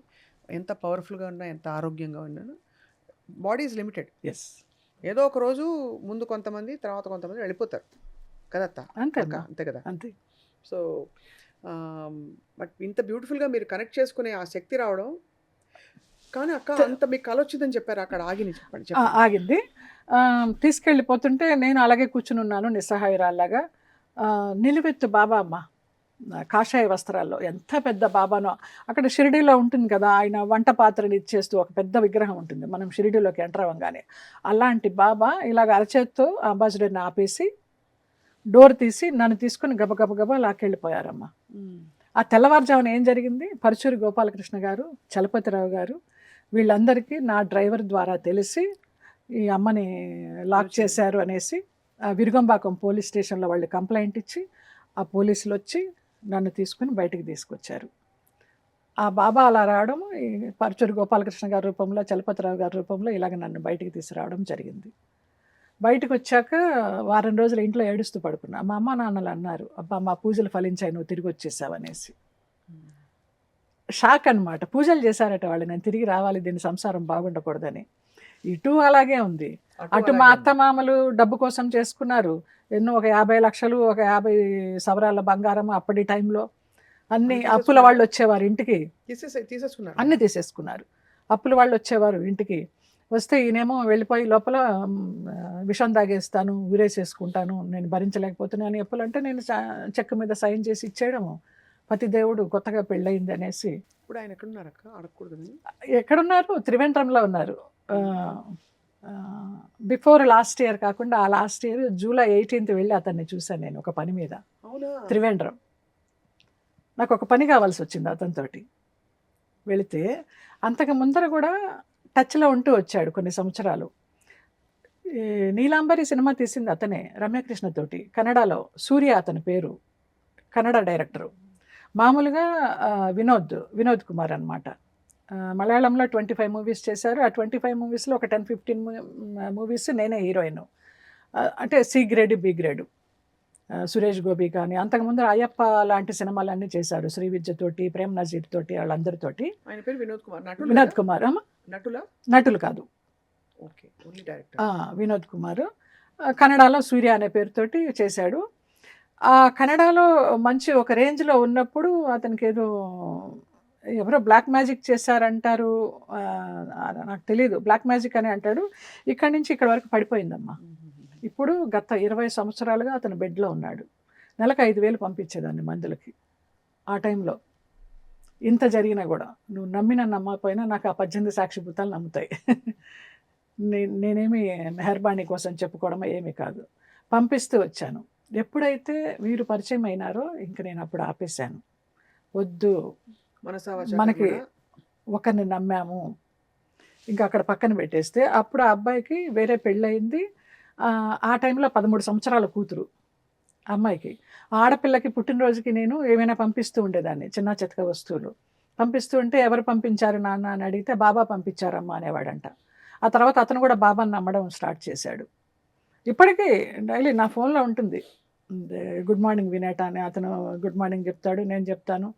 ఎంత పవర్ఫుల్గా ఉన్నా ఎంత ఆరోగ్యంగా ఉన్నాను బాడీ ఈజ్ లిమిటెడ్. ఎస్, ఏదో ఒక రోజు ముందు కొంతమంది తర్వాత కొంతమంది వెళ్ళిపోతారు కదత్త. అంతే అంతే కదా. అంతే. సో బట్ ఇంత బ్యూటిఫుల్గా మీరు కనెక్ట్ చేసుకునే ఆ శక్తి రావడం. కానీ అక్క అంత మీకు కల వచ్చిందని చెప్పారు, అక్కడ ఆగింది చెప్పండి. ఆగింది. తీసుకెళ్ళిపోతుంటే నేను అలాగే కూర్చుని ఉన్నాను నిస్సహాయురాల్లాగా. నిలువెత్తు బాబా అమ్మ కాషాయ వస్త్రాల్లో, ఎంత పెద్ద బాబానో. అక్కడ షిరిడీలో ఉంటుంది కదా, ఆయన వంట పాత్రని ఇచ్చేస్తూ ఒక పెద్ద విగ్రహం ఉంటుంది మనం షిరిడీలోకి ఎంటర్ అవ్వగానే. అలాంటి బాబా ఇలాగ అరచేత్తో అంబాసిడర్ని ఆపేసి డోర్ తీసి నన్ను తీసుకుని గబగబా లాక్కెళ్ళిపోయారమ్మా. ఆ తెల్లవారుజామున ఏం జరిగింది, పరుచూరి గోపాలకృష్ణ గారు, చలపతిరావు గారు వీళ్ళందరికీ నా డ్రైవర్ ద్వారా తెలిసి ఈ అమ్మని లాక్ చేశారు అనేసి విరుగంబాకం పోలీస్ స్టేషన్లో వాళ్ళు కంప్లైంట్ ఇచ్చి ఆ పోలీసులు వచ్చి నన్ను తీసుకుని బయటికి తీసుకొచ్చారు. ఆ బాబా అలా రావడం, ఈ పరుచూరి గోపాలకృష్ణ గారి రూపంలో, చలపతిరావు గారి రూపంలో ఇలాగ నన్ను బయటికి తీసుకురావడం జరిగింది. బయటకు వచ్చాక వారం రోజులు ఇంట్లో ఏడుస్తూ పడుకున్నా. మా అమ్మ నాన్నలు అన్నారు, అబ్బా మా పూజలు ఫలించాయి, నువ్వు తిరిగి వచ్చేసావు అనేసి. షాక్ అనమాట. పూజలు చేశారట వాళ్ళు, నేను తిరిగి రావాలి, దీని సంసారం బాగుండకూడదని. ఇటు అలాగే ఉంది. అటు మా అత్తమామలు డబ్బు కోసం చేసుకున్నారు ఎన్నో, ఒక 50 లక్షలు, ఒక 50 సవరాల బంగారం అప్పటి టైంలో. అన్ని అప్పుల వాళ్ళు వచ్చేవారు ఇంటికి, అన్నీ తీసేసుకున్నారు. అప్పుల వాళ్ళు వచ్చేవారు ఇంటికి. వస్తే ఈయనేమో వెళ్ళిపోయి లోపల విషం తాగేస్తాను, ఊరేసేసుకుంటాను, నేను భరించలేకపోతున్నాను ఎప్పులంటే నేను చెక్ మీద సైన్ చేసి ఇచ్చేయడము. పతిదేవుడు కొత్తగా పెళ్ళయింది అనేసి. ఇప్పుడు ఆయన ఎక్కడున్నారు అక్క, అడగకూడదు. ఎక్కడున్నారు, త్రివేంద్రంలో ఉన్నారు. బిఫోర్ లాస్ట్ ఇయర్ కాకుండా ఆ లాస్ట్ ఇయర్ జూలై 18th వెళ్ళి అతన్ని చూశాను నేను ఒక పని మీద. త్రివేంద్రం నాకు ఒక పని కావాల్సి వచ్చింది అతనితోటి. వెళితే అంతకు ముందర కూడా టచ్లో ఉంటూ వచ్చాడు కొన్ని సంవత్సరాలు. నీలాంబరి సినిమా తీసింది అతనే రమ్యకృష్ణతోటి, కన్నడలో. సూర్య అతని పేరు, కన్నడ డైరెక్టరు. మామూలుగా వినోద్ కుమార్ అనమాట. మలయాళంలో 25 మూవీస్ చేశారు. ఆ 25 మూవీస్లో ఒక 10-15 మూవీస్ నేనే హీరోయిన్. అంటే C grade, B grade. Suresh Gopi కానీ, అంతకుముందు అయ్యప్ప లాంటి సినిమాలన్నీ చేశారు. శ్రీ విద్యతోటి, ప్రేమ్ నజీర్ తోటి, వాళ్ళందరితోటి. ఆయన పేరు వినోద్ కుమార్. నటులు కాదు, వినోద్ కుమార్. కన్నడలో సూర్య అనే పేరుతోటి చేశాడు. ఆ కన్నడలో మంచి ఒక రేంజ్లో ఉన్నప్పుడు అతనికి ఏదో ఎవరో బ్లాక్ మ్యాజిక్ చేశారంటారు, నాకు తెలియదు. బ్లాక్ మ్యాజిక్ అని అంటాడు. ఇక్కడి నుంచి ఇక్కడ వరకు పడిపోయిందమ్మా. ఇప్పుడు గత 20 సంవత్సరాలుగా అతను బెడ్లో ఉన్నాడు. నెలకు 5,000 పంపించేదాన్ని మందులకి. ఆ టైంలో ఇంత జరిగినా కూడా నువ్వు నమ్మకపోయినా నాకు ఆ 18 సాక్షిభూతాలు నమ్ముతాయి. నేనేమి మెహర్బానీ కోసం చెప్పుకోవడం ఏమీ కాదు. పంపిస్తూ వచ్చాను. ఎప్పుడైతే వీరు పరిచయం అయినారో ఇంక నేను అప్పుడు ఆపేశాను. వద్దు, మనకి ఒకరిని నమ్మాము, ఇంకా అక్కడ పక్కన పెట్టేస్తే. అప్పుడు ఆ అబ్బాయికి వేరే పెళ్ళయింది. ఆ టైంలో 13 సంవత్సరాల కూతురు అమ్మాయికి. ఆడపిల్లకి పుట్టినరోజుకి నేను ఏమైనా పంపిస్తూ ఉండేదాన్ని, చిన్న చితక వస్తువులు పంపిస్తూ ఉంటే, ఎవరు పంపించారు నాన్న అని అడిగితే బాబా పంపించారమ్మా అనేవాడంట. ఆ తర్వాత అతను కూడా బాబాని నమ్మడం స్టార్ట్ చేశాడు. ఇప్పటికీ డైలీ నా ఫోన్లో ఉంటుంది, గుడ్ మార్నింగ్ వినేట అని. అతను గుడ్ మార్నింగ్ చెప్తాడు, నేను చెప్తాను.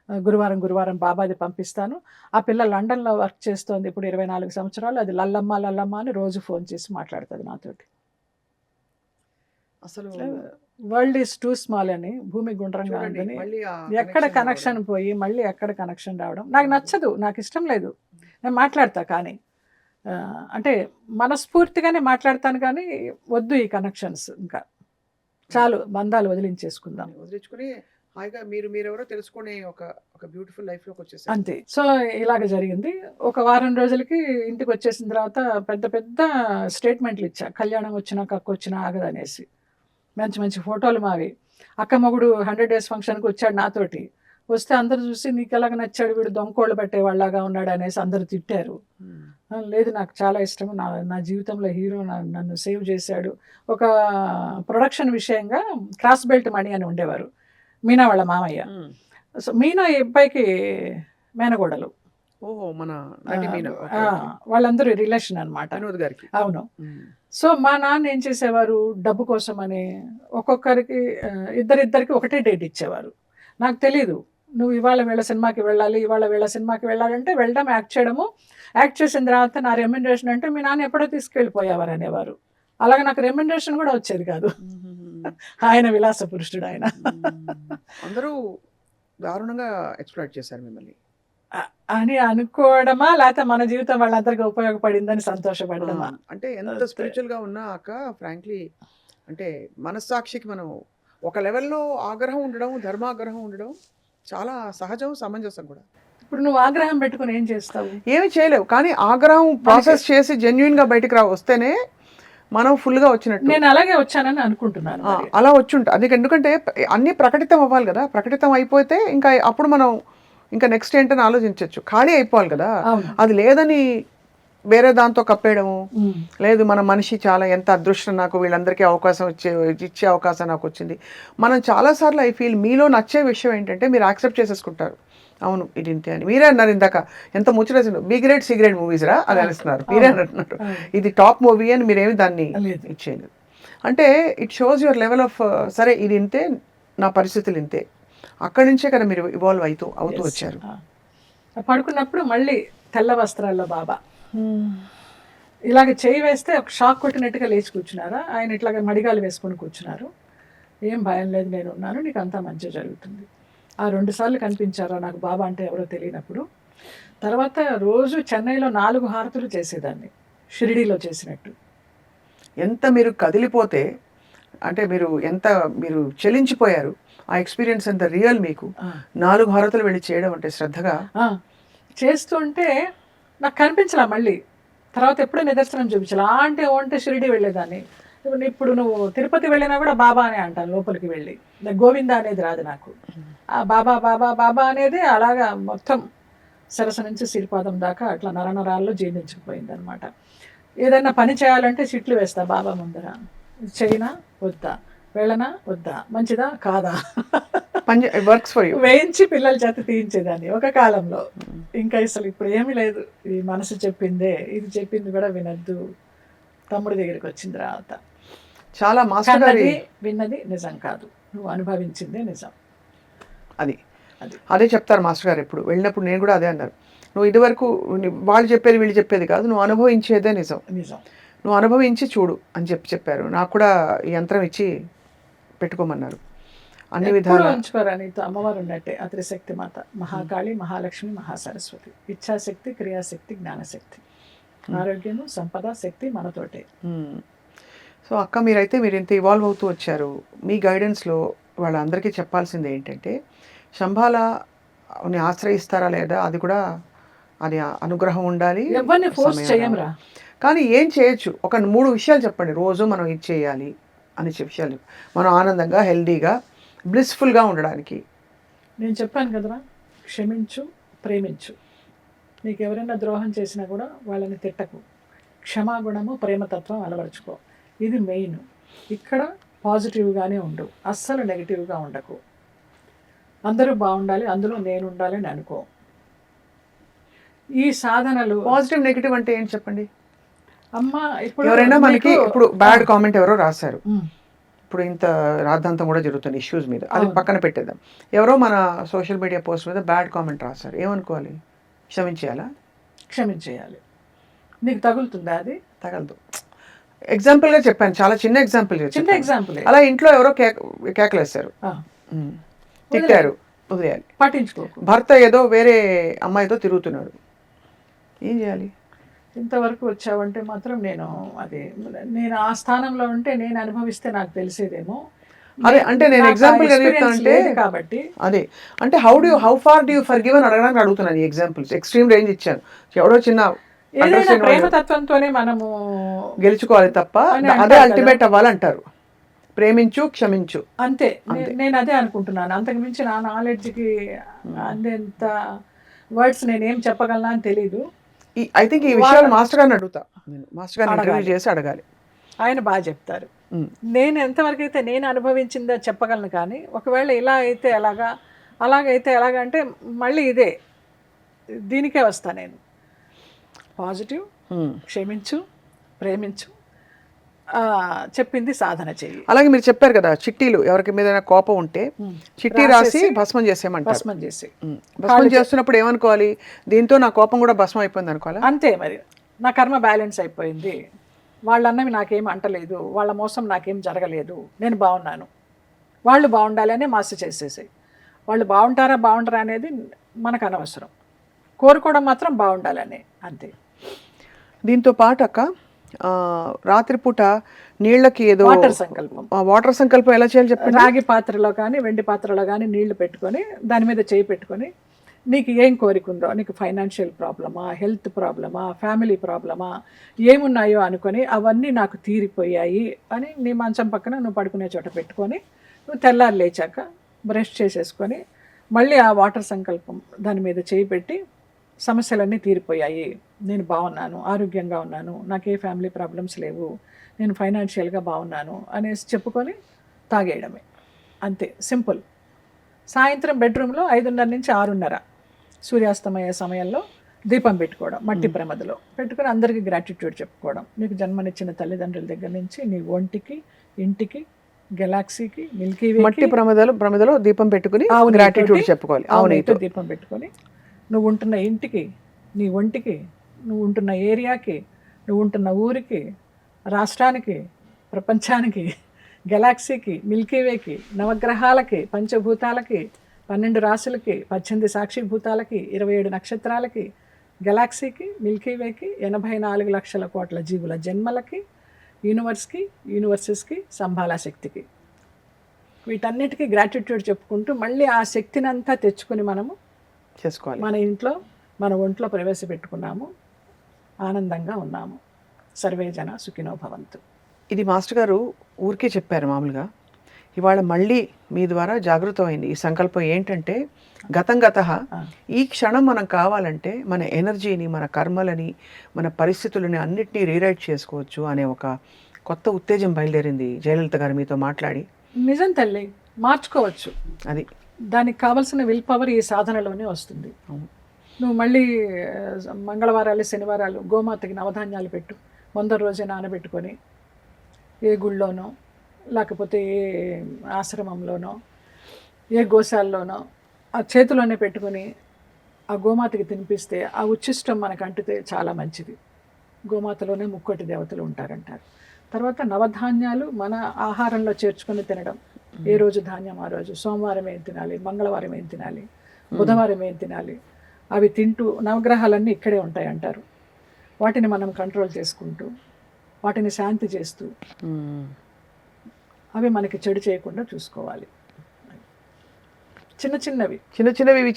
గురువారం బాబాది పంపిస్తాను. ఆ పిల్ల లండన్లో వర్క్ చేస్తోంది ఇప్పుడు 24 సంవత్సరాలు. అది లల్లమ్మ అని రోజు ఫోన్ చేసి మాట్లాడుతుంది నాతోటి. అసలు వరల్డ్ ఈజ్ టూ స్మాల్ అని, భూమి గుండ్రంగా ఉందని, ఎక్కడ కనెక్షన్ పోయి మళ్ళీ ఎక్కడ కనెక్షన్ రావడం నాకు నచ్చదు, నాకు ఇష్టం లేదు. నేను మాట్లాడతా కానీ అంటే మనస్ఫూర్తిగానే మాట్లాడతాను, కానీ వద్దు ఈ కనెక్షన్స్, ఇంకా చాలు, బంధాలు వదిలించేసుకుందాం, వదిలించుకుని హాయిగా మీరెవరో తెలుసుకునే ఒక బ్యూటిఫుల్ లైఫ్లోకి వచ్చేసారు అంతే. సో ఇలాగ జరిగింది. ఒక వారం రోజులకి ఇంటికి వచ్చేసిన తర్వాత పెద్ద స్టేట్మెంట్లు ఇచ్చా, కళ్యాణం వచ్చినా కక్క వచ్చినా ఆగదనేసి. మంచి ఫోటోలు మావి. అక్క మొగుడు 100 days ఫంక్షన్కి వచ్చాడు నాతోటి. వస్తే అందరూ చూసి నీకు ఎలాగ నచ్చాడు, వీడు దొంగకోళ్ళు పట్టేవాళ్ళలాగా ఉన్నాడు అనేసి అందరూ తిట్టారు. లేదు, నాకు చాలా ఇష్టం, నా జీవితంలో హీరో నన్ను సేవ్ చేశాడు. ఒక ప్రొడక్షన్ విషయంగా క్రాస్ బెల్ట్ మణి అని ఉండేవారు, మీనా వాళ్ళ మామయ్య. సో మీనా ఈ అబ్బాయికి మేనగోడలు. ఓహో, మన నటి మీనా. వాళ్ళందరూ రిలేషన్ అనమాట వినోద్ గారికి. అవును. సో మా నాన్న ఏం చేసేవారు, డబ్బు కోసం అని ఒక్కొక్కరికి ఇద్దరిద్దరికి ఒకటే డేట్ ఇచ్చేవారు. నాకు తెలీదు, నువ్వు ఇవాళ వీళ్ళ సినిమాకి వెళ్ళాలి, ఇవాళ వీళ్ళ సినిమాకి వెళ్ళాలంటే వెళ్ళడం, యాక్ట్ చేయడము. యాక్ట్ చేసిన తర్వాత నా రెమ్యునరేషన్ అంటే మీ నాన్న ఎప్పుడో తీసుకెళ్ళిపోయేవారు అనేవారు. అలాగే నాకు రెమ్యునరేషన్ కూడా వచ్చేది కాదు. ఆయన విలాస పురుషుడు ఆయన. అందరూ దారుణంగా ఎక్స్ప్లాయిట్ చేశారు మిమ్మల్ని అని అనుకోవడమా, లేకపోతే మన జీవితం వాళ్ళందరికీ ఉపయోగపడిందని సంతోషపడడమా? అంటే ఎంత స్పిరిచువల్ గా ఉన్నా అక్క, ఫ్రాంక్లీ అంటే మనస్సాక్షికి మనం ఒక లెవెల్లో ఆగ్రహం ఉండడం, ధర్మాగ్రహం ఉండడం చాలా సహజం, సమంజసం కూడా. ఇప్పుడు నువ్వు ఆగ్రహం పెట్టుకుని ఏం చేస్తావు? ఏమి చేయలేవు, కానీ ఆగ్రహం ప్రాసెస్ చేసి జెన్యున్ గా బయటకు వస్తేనే మనం ఫుల్ గా వచ్చినట్టు. నేను అలాగే వచ్చానని అనుకుంటున్నాను. అలా వచ్చుంటా. అది ఎందుకంటే అన్ని ప్రకటితం అవ్వాలి కదా, ప్రకటితం అయిపోతే ఇంకా అప్పుడు మనం ఇంకా నెక్స్ట్ ఏంటని ఆలోచించవచ్చు. ఖాళీ అయిపోవాలి కదా. అది లేదని వేరే దాంతో కప్పేయడము, లేదు మన మనిషి చాలా ఎంత అదృష్టం, నాకు వీళ్ళందరికీ అవకాశం ఇచ్చే అవకాశం నాకు వచ్చింది. మనం చాలాసార్లు ఐ ఫీల్ మీలో నచ్చే విషయం ఏంటంటే మీరు యాక్సెప్ట్ చేసేసుకుంటారు. అవును ఇది ఇంతే అని. మీరే అన్నారు ఇందాక, ఎంత ముచ్చటేసింది, B grade C grade movies రా అని అనిస్తున్నారు. మీరే అంటున్నారు ఇది టాప్ మూవీ అని, మీరేమి దాన్ని ఇచ్చేయండి. అంటే it shows your level of, సరే ఇది ఇంతే, నా పరిస్థితులు ఇంతే. అక్కడి నుంచే కదా మీరు ఇవాల్వ్ అవుతూ వచ్చారు. పడుకున్నప్పుడు మళ్ళీ తెల్ల వస్త్రాల్లో బాబా ఇలాగ చేయి వేస్తే ఒక షాక్ కొట్టినట్టుగా లేచి కూర్చున్నారా. ఆయన ఇట్లాగ మడిగాలు వేసుకొని కూర్చున్నారు. ఏం భయం లేదు, నేను ఉన్నాను, నీకు అంతా మంచిగా జరుగుతుంది. ఆ 2 సార్లు కనిపించారా నాకు బాబా అంటే ఎవరో తెలియనప్పుడు. తర్వాత రోజు చెన్నైలో 4 హారతులు చేసేదాన్ని, షిరిడీలో చేసినట్టు. ఎంత మీరు కదిలిపోతే అంటే మీరు చెలించిపోయారు, ఆ ఎక్స్పీరియన్స్ ఎంత రియల్. మీకు 4 హారతులు వెళ్ళి చేయడం అంటే శ్రద్ధగా చేస్తుంటే నాకు కనిపించలా. మళ్ళీ తర్వాత ఎప్పుడూ నిదర్శనం చూపించాలి. అంటే షిరిడి వెళ్ళేదాన్ని. ఇప్పుడు నువ్వు తిరుపతి వెళ్ళినా కూడా బాబా అనే అంటాను లోపలికి వెళ్ళి, గోవింద అనేది రాదు నాకు. ఆ బాబా బాబా బాబా అనేది అలాగా మొత్తం సరస్సు నుంచి శ్రీపాదం దాకా అట్లా నరనరాల్లో జీర్ణించుకుపోయింది అనమాట. ఏదైనా పని చేయాలంటే చిట్లు వేస్తా బాబా ముందర, చైనా వద్దా, వెళ్ళనా వద్దా, మంచిదా కాదా, వర్క్స్ ఫర్ యూ వేయించి పిల్లల చేత తీయించేదాన్ని ఒక కాలంలో. ఇంకా అసలు ఇప్పుడు ఏమీ లేదు, ఈ మనసు చెప్పిందే, ఇది చెప్పింది కూడా వినద్దు. తమ్ముడి దగ్గరికి వచ్చిన తర్వాత చాలా మాస్టర్ గారి విన్నది నిజం కాదు, నువ్వు అనుభవించిందే నిజం. అదే చెప్తారు మాస్టర్ గారు ఎప్పుడు వెళ్ళినప్పుడు. నేను కూడా అదే అన్నారు, నువ్వు ఇదివరకు వాళ్ళు చెప్పేది వీళ్ళు చెప్పేది కాదు, నువ్వు అనుభవించేదే నిజం, నువ్వు అనుభవించి చూడు అని చెప్పారు. నాకు కూడా ఈ యంత్రం ఇచ్చి పెట్టుకోమన్నారు. అన్ని విధాలు ఉంచుకోరా, నీతో అమ్మవారు ఉన్నట్టే, అత్రిశక్తి మాత, మహాకాళి, మహాలక్ష్మి, మహాసరస్వతి, ఇచ్ఛాశక్తి, క్రియాశక్తి, జ్ఞానశక్తి, ఆరోగ్యము, సంపద, శక్తి మనతోటే. సో అక్క, మీరు ఇంత ఇవాల్వ్ అవుతూ వచ్చారు. మీ గైడెన్స్లో వాళ్ళందరికీ చెప్పాల్సింది ఏంటంటే, శంభాలని ఆశ్రయిస్తారా లేదా, అది కూడా అది అనుగ్రహం ఉండాలి, ఎవరిని ఫోర్స్ చేయంరా. కానీ ఏం చేయొచ్చు, ఒక 3 విషయాలు చెప్పండి రోజు మనం ఇది చేయాలి అని విషయాలు, మనం ఆనందంగా హెల్దీగా బ్లిస్ఫుల్గా ఉండడానికి. నేను చెప్పాను కదరా, క్షమించు, ప్రేమించు. నీకు ఎవరైనా ద్రోహం చేసినా కూడా వాళ్ళని తిట్టకు. క్షమాగుణము, ప్రేమతత్వం అలవరుచుకో. ఇది మెయిన్. ఇక్కడ పాజిటివ్గానే ఉండు, అస్సలు నెగిటివ్గా ఉండకు. అందరూ బాగుండాలి, అందులో నేను ఉండాలి అని అనుకో. ఈ సాధనలు పాజిటివ్ నెగిటివ్ అంటే ఏంటి చెప్పండి. అమ్మ ఇప్పుడు ఎవరైనా మనకి ఇప్పుడు బ్యాడ్ కామెంట్ ఎవరో రాశారు, ఇప్పుడు ఇంత రాద్ధాంతం కూడా జరుగుతుంది ఇష్యూస్ మీద, అది పక్కన పెట్టేద్దాం. ఎవరో మన సోషల్ మీడియా పోస్ట్ మీద బ్యాడ్ కామెంట్ రాశారు, ఏమనుకోవాలి, క్షమించేయాలా? క్షమించేయాలి. నీకు తగులుతుందా? అది తగలదు. ఎగ్జాంపుల్గా చెప్పాను, చాలా చిన్న ఎగ్జాంపుల్. అలా ఇంట్లో ఎవరో కేకలేస్తారు, తిట్టారు, వదిలేయాలి, పట్టించుకో. భర్త ఏదో వేరే అమ్మాయితో తిరుగుతున్నాడు, ఏం చేయాలి? ఇంతవరకు వచ్చావంటే మాత్రం నేను ఆ స్థానంలో ఉంటే నేను అనుభవిస్తే నాకు తెలిసేదేమో. అదే అంటే నేను ఎగ్జాంపుల్ గా చెప్తానంటే కాబట్టి అదే అంటే how far do you forgive అని అడగడానికి అడుగుతున్నాను. ఈ ఎగ్జాంపుల్స్ ఎక్స్ట్రీమ్ రేంజ్ ఇచ్చాను. ఎవడో చిన్న ప్రేమతత్వంతోనే మనము గెలుచుకోవాలి తప్ప అదే అల్టిమేట్ అవ్వాలంటారు. ప్రేమించు, క్షమించు. అంతే. నేను అదే అనుకుంటున్నాను. అంతకు మించి నా నాలెడ్జ్కి అందేంత వర్డ్స్ నేనేం చెప్పగలనా అని తెలీదు. ఐ థింక్ ఈ విషయాలు మాస్టర్ గారిని అడుగుతా. నేను మాస్టర్ గారిని ఇంటర్వ్యూ చేసి అడగాలి. ఆయన బాగా చెప్తారు. నేను ఎంతవరకు అయితే నేను అనుభవించిందో చెప్పగలను, కానీ ఒకవేళ ఇలా అయితే ఎలాగా, అలాగైతే ఎలాగా అంటే మళ్ళీ దీనికే వస్తా నేను. పాజిటివ్, క్షమించు, ప్రేమించు, చెప్పింది సాధన చెయ్యి. అలాగే మీరు చెప్పారు కదా, చిట్టీలు ఎవరికి మీద కోపం ఉంటే చిట్టి రాసి భస్మం చేసేయమంటారు. భస్మం చేసి భస్మం చేస్తున్నప్పుడు ఏమనుకోవాలి? దీంతో నా కోపం కూడా భస్మం అయిపోయింది అనుకోవాలి. అంతే. మరి నా కర్మ బ్యాలెన్స్ అయిపోయింది, వాళ్ళన్నవి నాకేం అంటలేదు, వాళ్ళ మోసం నాకేం జరగలేదు, నేను బాగున్నాను, వాళ్ళు బాగుండాలి అనే మాస్టర్ చేసేసాయి. వాళ్ళు బాగుంటారా అనేది మనకు అనవసరం, కోరుకోవడం మాత్రం బాగుండాలని అంతే. దీంతో పాటు అక్క, రాత్రిపూట నీళ్ళకి ఏదో వాటర్ సంకల్పం ఎలా చేయాలి చెప్పండి. రాగి పాత్రలో కానీ వెండి పాత్రలో కానీ నీళ్లు పెట్టుకొని దాని మీద చేయి పెట్టుకొని నీకు ఏం కోరిక ఉందో, నీకు ఫైనాన్షియల్ ప్రాబ్లమా, హెల్త్ ప్రాబ్లమా, ఫ్యామిలీ ప్రాబ్లమా, ఏమున్నాయో అనుకొని అవన్నీ నాకు తీరిపోయాయి అని నీ మంచం పక్కన నువ్వు పడుకునే చోట పెట్టుకొని నువ్వు తెల్లారి లేచాక బ్రష్ చేసేసుకొని మళ్ళీ ఆ వాటర్ సంకల్పం దాని మీద చేయి పెట్టి సమస్యలన్నీ తీరిపోయాయి, నేను బాగున్నాను, ఆరోగ్యంగా ఉన్నాను, నాకే ఫ్యామిలీ ప్రాబ్లమ్స్ లేవు, నేను ఫైనాన్షియల్గా బాగున్నాను అనేసి చెప్పుకొని తాగేయడమే. అంతే, సింపుల్. సాయంత్రం బెడ్రూమ్లో 5:30 నుంచి 6:30 సూర్యాస్తమయ సమయంలో దీపం పెట్టుకోవడం, మట్టి ప్రమదలో పెట్టుకొని అందరికీ గ్రాటిట్యూడ్ చెప్పుకోవడం. నీకు జన్మనిచ్చిన తల్లిదండ్రుల దగ్గర నుంచి నీ ఒంటికి, ఇంటికి, గెలాక్సీకి, మిల్కీ వే, మట్టి ప్రమదలో దీపం పెట్టుకుని గ్రాటిట్యూడ్ చెప్పుకోవాలి. అవునైతే దీపం పెట్టుకొని నువ్వు ఉంటున్న ఇంటికి, నీ ఒంటికి, నువ్వు ఉంటున్న ఏరియాకి, నువ్వు ఉంటున్న ఊరికి, రాష్ట్రానికి, ప్రపంచానికి, గెలాక్సీకి, మిల్కీవేకి, నవగ్రహాలకి, పంచభూతాలకి, 12 రాశులకి, 18 సాక్షిభూతాలకి, 27 నక్షత్రాలకి, గెలాక్సీకి, మిల్కీవేకి, 84 లక్షల కోట్ల జీవుల జన్మలకి, యూనివర్స్కి, యూనివర్సెస్కి, సంభాళ శక్తికి, వీటన్నిటికీ గ్రాటిట్యూడ్ చెప్పుకుంటూ మళ్ళీ ఆ శక్తిని అంతా తెచ్చుకొని మనము చేసుకోవాలి. మన ఇంట్లో, మన ఒంట్లో ప్రవేశపెట్టుకున్నాము, ఆనందంగా ఉన్నాము. సర్వే జన సుఖినో భవంతు. ఇది మాస్టర్ గారు ఊరికే చెప్పారు మామూలుగా. ఇవాళ మళ్ళీ మీ ద్వారా జాగృతమైంది ఈ సంకల్పం. ఏంటంటే గతం ఈ క్షణం మనం కావాలంటే మన ఎనర్జీని, మన కర్మలని, మన పరిస్థితులని అన్నిటినీ రీరైట్ చేసుకోవచ్చు అనే ఒక కొత్త ఉత్తేజం బయలుదేరింది జయలలిత గారు మీతో మాట్లాడి. నిజం తల్లి, మార్చుకోవచ్చు. అది దానికి కావాల్సిన విల్ పవర్ ఈ సాధనలోనే వస్తుంది. నువ్వు మళ్ళీ మంగళవారాలు, శనివారాలు గోమాతకి నవధాన్యాలు పెట్టు, ముందర రోజే నానబెట్టుకొని ఏ గుళ్ళోనో లేకపోతే ఏ ఆశ్రమంలోనో ఏ గోశాలలోనో ఆ చేతిలోనే పెట్టుకొని ఆ గోమాతకి తినిపిస్తే ఆ ఉచ్ఛిష్టం మనకు అంటితే చాలా మంచిది. గోమాతలోనే ముక్కోటి దేవతలు ఉంటారంటారు. తర్వాత నవధాన్యాలు మన ఆహారంలో చేర్చుకొని తినడం. ఏ రోజు ధాన్యం ఆ రోజు, సోమవారం ఏం తినాలి, మంగళవారం ఏం తినాలి, బుధవారం ఏం తినాలి, అవి తింటూ నవగ్రహాలన్నీ ఇక్కడే ఉంటాయి అంటారు. వాటిని మనం కంట్రోల్ చేసుకుంటూ, వాటిని శాంతి చేస్తూ, అవి మనకి చెడు చేయకుండా చూసుకోవాలి. చిన్న చిన్నవి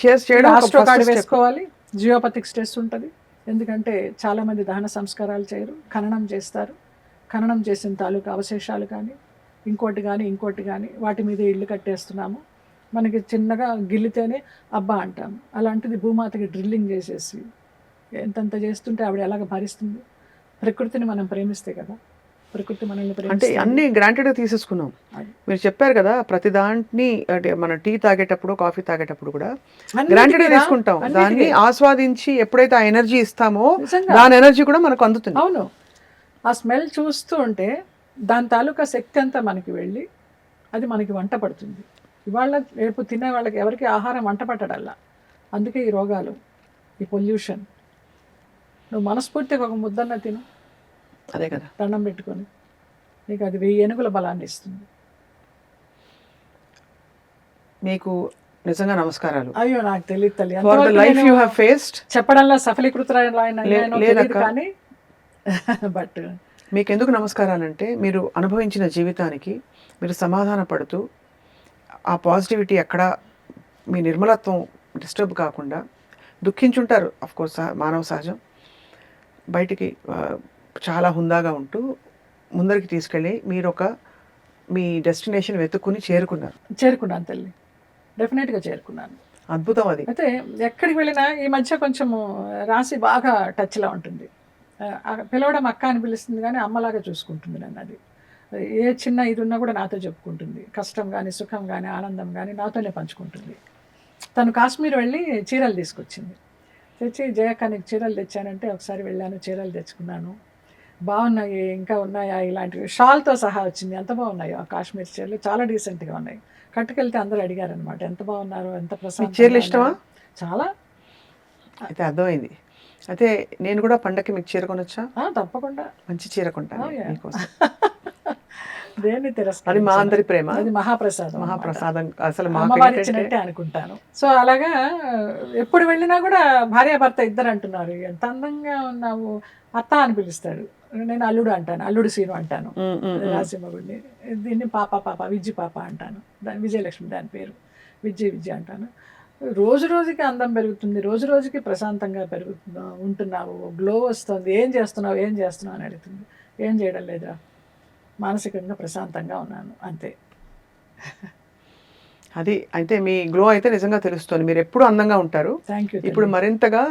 చేయడం. ఆస్ట్రో కార్డు వేసుకోవాలి. జియోపతిక్ స్ట్రెస్ ఉంటుంది, ఎందుకంటే చాలామంది దహన సంస్కారాలు చేయరు, ఖననం చేస్తారు. ఖననం చేసిన తాలూకు అవశేషాలు కానీ ఇంకోటి కానీ వాటి మీద ఇల్లు కట్టేస్తున్నాము. మనకి చిన్నగా గిల్లితేనే అబ్బా అంటాము. అలాంటిది భూమాతకి డ్రిల్లింగ్ చేసేసి ఎంతంత చేస్తుంటే ఆవిడ ఎలాగ భరిస్తుంది? ప్రకృతిని మనం ప్రేమిస్తే కదా, ప్రకృతి మనల్ని అంటే ప్రేమిస్తే. అన్ని గ్రాంటెడ్గా తీసేసుకున్నాం. మీరు చెప్పారు కదా, ప్రతి దాంట్ని అంటే మన టీ తాగేటప్పుడు, కాఫీ తాగేటప్పుడు కూడా గ్రాంటెడ్గా తీసుకుంటాం. దాన్ని ఆస్వాదించి ఎప్పుడైతే ఆ ఎనర్జీ ఇస్తామో దాని ఎనర్జీ కూడా మనకు అందుతుంది. అవును, ఆ స్మెల్ చూస్తూ ఉంటే దాని తాలూకా శక్తి అంతా మనకి వెళ్ళి అది మనకి వంట పడుతుంది. ఇవాళ రేపు తినే వాళ్ళకి ఎవరికి ఆహారం వంట పట్టడల్లా. అందుకే ఈ రోగాలు, ఈ పొల్యూషన్. నువ్వు మనస్ఫూర్తిగా ఒక ముద్దన్న తిను, అదే కదా, దండం పెట్టుకొని, నీకు అది 1000 ఏనుగుల బలాన్ని ఇస్తుంది. మీకు నిజంగా నమస్కారాలు. అయ్యో నాకు తెలియదు తల్లి, For the life you have faced. చెప్పడంలో సఫలీకృతురాయన కానీ బట్ మీకు ఎందుకు నమస్కారాలంటే మీరు అనుభవించిన జీవితానికి మీరు సమాధాన పడుతూ ఆ పాజిటివిటీ ఎక్కడ మీ నిర్మలత్వం డిస్టర్బ్ కాకుండా దుఃఖించుంటారు. అఫ్కోర్స్ మానవ సహజం. బయటికి చాలా హుందాగా ఉంటూ ముందరికి తీసుకెళ్ళి మీరు ఒక మీ డెస్టినేషన్ వెతుక్కుని చేరుకున్నారు. చేరుకున్నాను తల్లి, డెఫినెట్గా చేరుకున్నాను. అద్భుతం అది. అయితే ఎక్కడికి వెళ్ళినా ఈ మధ్య కొంచెము రాసి బాగా టచ్లో ఉంటుంది. పిలవడం అక్క అని పిలుస్తుంది కానీ అమ్మలాగా చూసుకుంటుంది నన్ను. అది ఏ చిన్న ఇది ఉన్నా కూడా నాతో చెప్పుకుంటుంది. కష్టం కానీ సుఖం కానీ ఆనందం కానీ నాతోనే పంచుకుంటుంది. తను కాశ్మీర్ వెళ్ళి చీరలు తీసుకొచ్చింది. తెచ్చి జయక్క నీకు చీరలు తెచ్చానంటే ఒకసారి వెళ్ళాను, చీరలు తెచ్చుకున్నాను. బాగున్నాయి, ఇంకా ఉన్నాయా ఇలాంటివి, షాల్తో సహా వచ్చింది. ఎంత బాగున్నాయో ఆ కాశ్మీర్ చీరలు, చాలా డీసెంట్గా ఉన్నాయి. కట్టుకెళ్తే అందరూ అడిగారు అనమాట ఎంత బాగున్నారు, ఎంత ప్రశాంతంగా చీరలు ఇష్టమా? ఉన్నారు. చాలా. అయితే అర్థమైంది. అయితే నేను కూడా పండగకి మీకు చీర కొనొచ్చా? తప్పకుండా మంచి చీర కొంటాను Oh, yeah. మీకోసం. దేన్ని అది తిరస్కరించను. మా అందరి ప్రేమ, అది మహాప్రసాదం అన్నమాట. మహాప్రసాదం. అసలు మాకు అమ్మవారు ఏంటంటే ఇచ్చినట్టే అనుకుంటాను. సో అలాగా ఎప్పుడు వెళ్ళినా కూడా భార్యాభర్త ఇద్దరు అంటున్నారు ఎంత అందంగా ఉన్నావు, అత్త అని పిలుస్తాడు, నేను అల్లుడు అంటాను, అల్లుడు సీను అంటాను రాసింహగుడిని. దీన్ని పాప విజ్జి పాప అంటాను, దాని విజయలక్ష్మి దాని పేరు, విజ్జి అంటాను. రోజు రోజుకి అందం పెరుగుతుంది, రోజు రోజుకి ప్రశాంతంగా ఉంటున్నావు, గ్లో వస్తుంది, ఏం చేస్తున్నావు అని అడుగుతుంది. ఏం చేయడం లేదురా, మానసికంగా ప్రశాంతంగా ఉన్నాను అంతే. అది అయితే మీ గ్లో అయితే నిజంగా తెలుస్తుంది. మీరు ఎప్పుడు అందంగా ఉంటారు. Thank you. ఇప్పుడు మరింతగా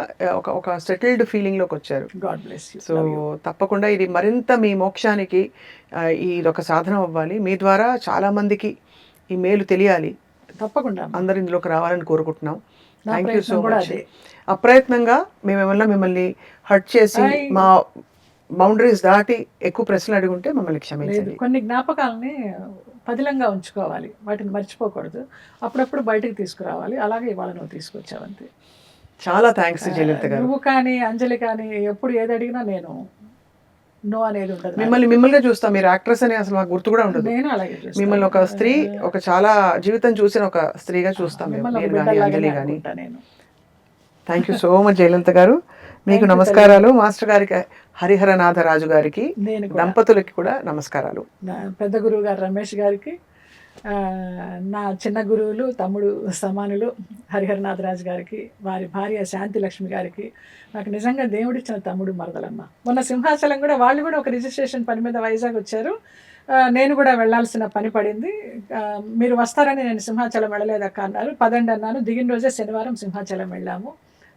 ఒక సెటిల్డ్ ఫీలింగ్లోకి వచ్చారు. God bless you. సో తప్పకుండా ఇది మరింత మీ మోక్షానికి ఇది ఒక సాధనం అవ్వాలి. మీ ద్వారా చాలామందికి ఈ మేలు తెలియాలి, తప్పకుండా అందరు ఇందులోకి రావాలని కోరుకుంటున్నాం. నా థ్యాంక్ యూ సో ప్రయత్నం కూడా మచ్. అదే. అప్రయత్నంగా మేమేమన్నా మిమ్మల్ని హర్ట్ చేసి Bye. మా బౌండరీస్ దాటి ఎక్కువ ప్రశ్నలు అడుగుంటే మమ్మల్ని లేదు, క్షమించండి. కొన్ని జ్ఞాపకాలని పదిలంగా ఉంచుకోవాలి, వాటిని మర్చిపోకూడదు, అప్పుడప్పుడు బయటకు తీసుకురావాలి. అలాగే ఇవాళ నువ్వు తీసుకొచ్చావంతే. చాలా థ్యాంక్స్ జయలలిత గారు. నువ్వు కానీ అంజలి కానీ ఎప్పుడు ఏది అడిగినా నేను నో అనేది ఉండదు. మిమ్మల్ని చూస్తాం. మీరు యాక్ట్రెస్ అని అసలు మాకు గుర్తు కూడా ఉండదు. నేను అలాగే చూస్తాను. మిమ్మల్ని ఒక స్త్రీ, ఒక చాలా జీవితం చూసిన ఒక స్త్రీగా చూస్తాం మేము, మిమ్మల్ని ఒక నేను కానీ బిడ్డలాగానే అంజలి కానీ. అనుకుంటా నేను. Thank you so much Jayalalitha గారు. మీకు Thank you, నమస్కారాలు. మాస్టర్ గారికి, హరిహరనాథరాజు గారికి, నేను కూడా దంపతులకి కూడా నమస్కారాలు. నా పెద్ద గురువు గారు రమేష్ గారికి, నా చిన్న గురువులు తమ్ముడు సమానులు హరిహరనాథరాజు గారికి, వారి భార్య శాంతిలక్ష్మి గారికి, నాకు నిజంగా దేవుడిచ్చిన తమ్ముడు మరదలమ్మ. మొన్న సింహాచలం కూడా వాళ్ళు కూడా ఒక రిజిస్ట్రేషన్ పని మీద వైజాగ్ వచ్చారు. నేను కూడా వెళ్ళాల్సిన పని పడింది. మీరు వస్తారని నేను సింహాచలం వెళ్ళలేదక్క అన్నారు. పదండి అన్నాను. దిగిన రోజే శనివారం సింహాచలం వెళ్ళాము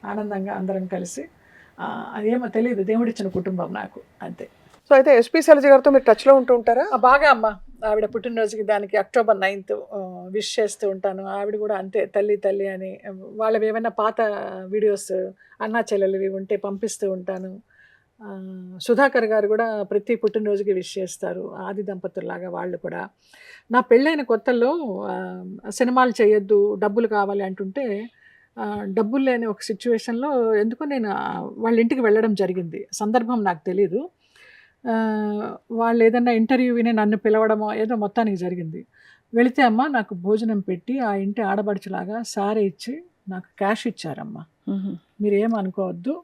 ఆనందంగా అందరం కలిసి. అదేమో తెలియదు, దేవుడిచ్చిన కుటుంబం నాకు అంతే. సో అయితే ఎస్పీ శైలజ గారితో మీరు టచ్లో ఉంటూ ఉంటారా? బాగా అమ్మ, ఆవిడ పుట్టినరోజుకి దానికి అక్టోబర్ 9th విష్ చేస్తూ ఉంటాను. ఆవిడ కూడా అంతే, తల్లి అని వాళ్ళవి ఏమైనా పాత వీడియోస్ అన్నా చెల్లెలివి ఉంటే పంపిస్తూ ఉంటాను. సుధాకర్ గారు కూడా ప్రతి పుట్టినరోజుకి విష్ చేస్తారు, ఆది దంపతుల్లాగా వాళ్ళు కూడా. నా పెళ్ళైన కొత్తల్లో సినిమాలు చేయొద్దు, డబ్బులు కావాలి అంటుంటే డబ్బులు లేని ఒక సిచ్యువేషన్లో ఎందుకో నేను వాళ్ళ ఇంటికి వెళ్ళడం జరిగింది. సందర్భం నాకు తెలీదు. వాళ్ళు ఏదన్నా ఇంటర్వ్యూ విని నన్ను పిలవడమో ఏదో మొత్తానికి జరిగింది. వెళితే అమ్మ నాకు భోజనం పెట్టి ఆ ఇంటి ఆడబడుచులాగా సారీ ఇచ్చి నాకు క్యాష్ ఇచ్చారమ్మ. మీరేం అనుకోవద్దు,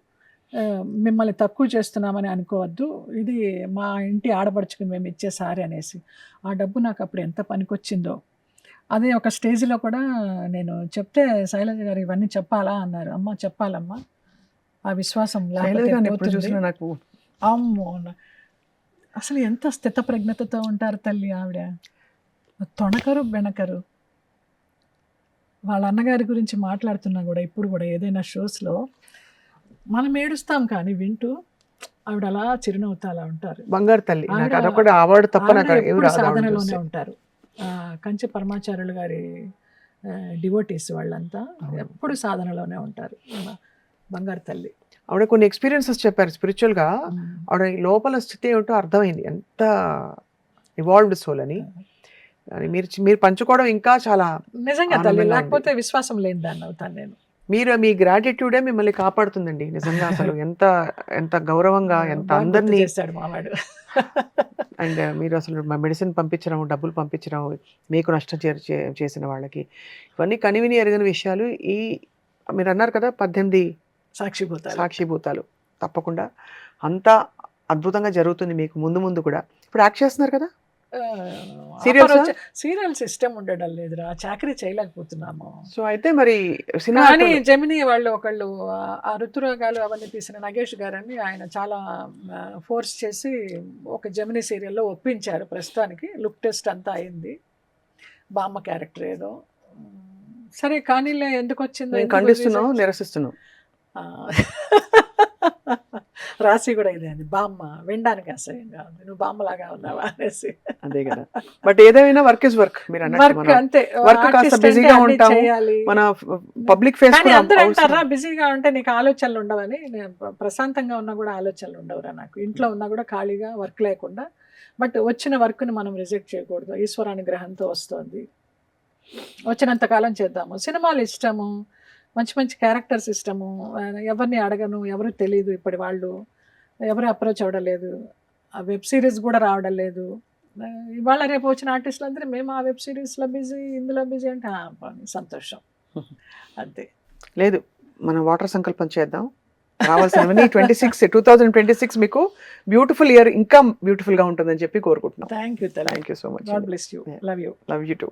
మిమ్మల్ని తక్కువ చేస్తున్నామని అనుకోవద్దు, ఇది మా ఇంటి ఆడబడుచుకు మేము ఇచ్చే సారీ అనేసి. ఆ డబ్బు నాకు అప్పుడు ఎంత పనికొచ్చిందో. అదే ఒక స్టేజ్లో కూడా నేను చెప్తే శైలజ గారు ఇవన్నీ చెప్పాలా అన్నారు. అమ్మ చెప్పాలమ్మా, ఆ విశ్వాసం చూసినా నాకు అమ్మో, అసలు ఎంత స్థితప్రజ్ఞతతో ఉంటారు తల్లి ఆవిడ. తొణకరు బెణకరు. వాళ్ళ అన్నగారి గురించి మాట్లాడుతున్నా కూడా ఇప్పుడు కూడా ఏదైనా షోస్లో మనం ఏడుస్తాం కానీ వింటూ ఆవిడ అలా చిరునవ్వుతా అలా ఉంటారు. బంగారు తల్లి. ఆవిడ- అదొకటి అవార్డు తప్ప నాకు ఆవిడ ఎవరు ఎప్పుడు రాదు ఆవిడని సాధనలోనే చూస్తే. ఉంటారు. కంచి పరమాచార్యులు గారి డివోటీస్ వాళ్ళంతా ఎప్పుడు సాధనలోనే ఉంటారు. బంగారు తల్లి. ఆవిడ కొన్ని ఎక్స్పీరియన్సెస్ చెప్పారు స్పిరిచువల్గా. ఆవిడ ఈ లోపల స్థితి ఏమిటో అర్థమైంది, ఎంత ఇవాల్వ్డ్ సోల్ అని. అని మీరు పంచుకోవడం ఇంకా చాలా నిజంగా తల్లి, ఆనందంగా లేకపోతే విశ్వాసం లేని దాన్ని అవుతాను నేను. మీ గ్రాటిట్యూడే మిమ్మల్ని కాపాడుతుందండి నిజంగా. అసలు ఎంత ఎంత గౌరవంగా, ఎంత బాగా గుర్తు అందరినీ. చేశాడు మావాడు. అండ్ మీరు అసలు మెడిసిన్ పంపించడం, డబ్బులు పంపించడం, మీకు నష్టం చేసిన వాళ్ళకి, ఇవన్నీ కనివిని ఎరగని విషయాలు. మీరు అన్నారు కదా 18 సాక్షిభూతాలు. తప్పకుండా అంతా అద్భుతంగా జరుగుతుంది మీకు ముందు కూడా. ఇప్పుడు యాక్ట్ చేస్తున్నారు కదా? Serials ఆ? సీరియల్ సిస్టమ్ ఉండడం లేదురా, చాకరీ చేయలేకపోతున్నాము. సో అయితే మరి సినిమా కానీ జెమిని వాళ్ళు ఒకళ్ళు ఆ ఋతురాగాలు అవన్నీ తీసిన నగేష్ గారని ఆయన చాలా ఫోర్స్ చేసి ఒక జెమిని సీరియల్లో ఒప్పించారు. ప్రస్తుతానికి లుక్ టెస్ట్ అంతా అయింది, బామ్మ క్యారెక్టర్ ఏదో. సరే కానీలే, ఎందుకు వచ్చిందో మేము ఖండిస్తున్నాం, నిరసిస్తున్నాం. రాసి కూడా ఇదే అండి, బామ్మ వినడానికి అసహ్యంగా ఉంది, నువ్వు బామ్మలాగా ఉన్నావా అనేసి. అదే కదా. బట్ ఏదైనా వర్క్ ఇస్ వర్క్. మీరు వర్క్ అన్నట్టు అంతే, వర్క్ కాస్త artist అంటే బిజీగా అన్నీ ఉంటాము, చేయాలి. మన పబ్లిక్ ఫేస్ కానీ అందరూ అంటారా బిజీగా ఉంటే నీకు ఆలోచనలు ఉండవని. నేను ప్రశాంతంగా ఉన్నా కూడా ఆలోచనలు ఉండవురా నాకు, ఇంట్లో ఉన్నా కూడా ఖాళీగా వర్క్ లేకుండా. బట్ వచ్చిన వర్క్ని మనం రిజెక్ట్ చేయకూడదు, ఈశ్వరానుగ్రహంతో వస్తుంది, వచ్చినంత కాలం చేద్దాము. సినిమాలు ఇష్టము, మంచి మంచి క్యారెక్టర్స్ ఇష్టము, ఎవరిని అడగను, ఎవరు తెలియదు, ఇప్పటి వాళ్ళు ఎవరు అప్రోచ్ అవ్వడం లేదు, ఆ వెబ్ సిరీస్ కూడా రావడం లేదు. ఇవాళ రేపు వచ్చిన ఆర్టిస్టులు అందరూ మేము ఆ వెబ్ సిరీస్లో బిజీ, ఇందులో బిజీ అంటే సంతోషం అంతే. లేదు, మనం వాటర్ సంకల్పం చేద్దాం. రావాల్సినవన్నీ 2026 మీకు బ్యూటిఫుల్ ఇయర్, ఇంకా బ్యూటిఫుల్ గా ఉంటుందని చెప్పి కోరుకుంటున్నాం. Thank you, thank you so much. God bless you, love you. Love you two.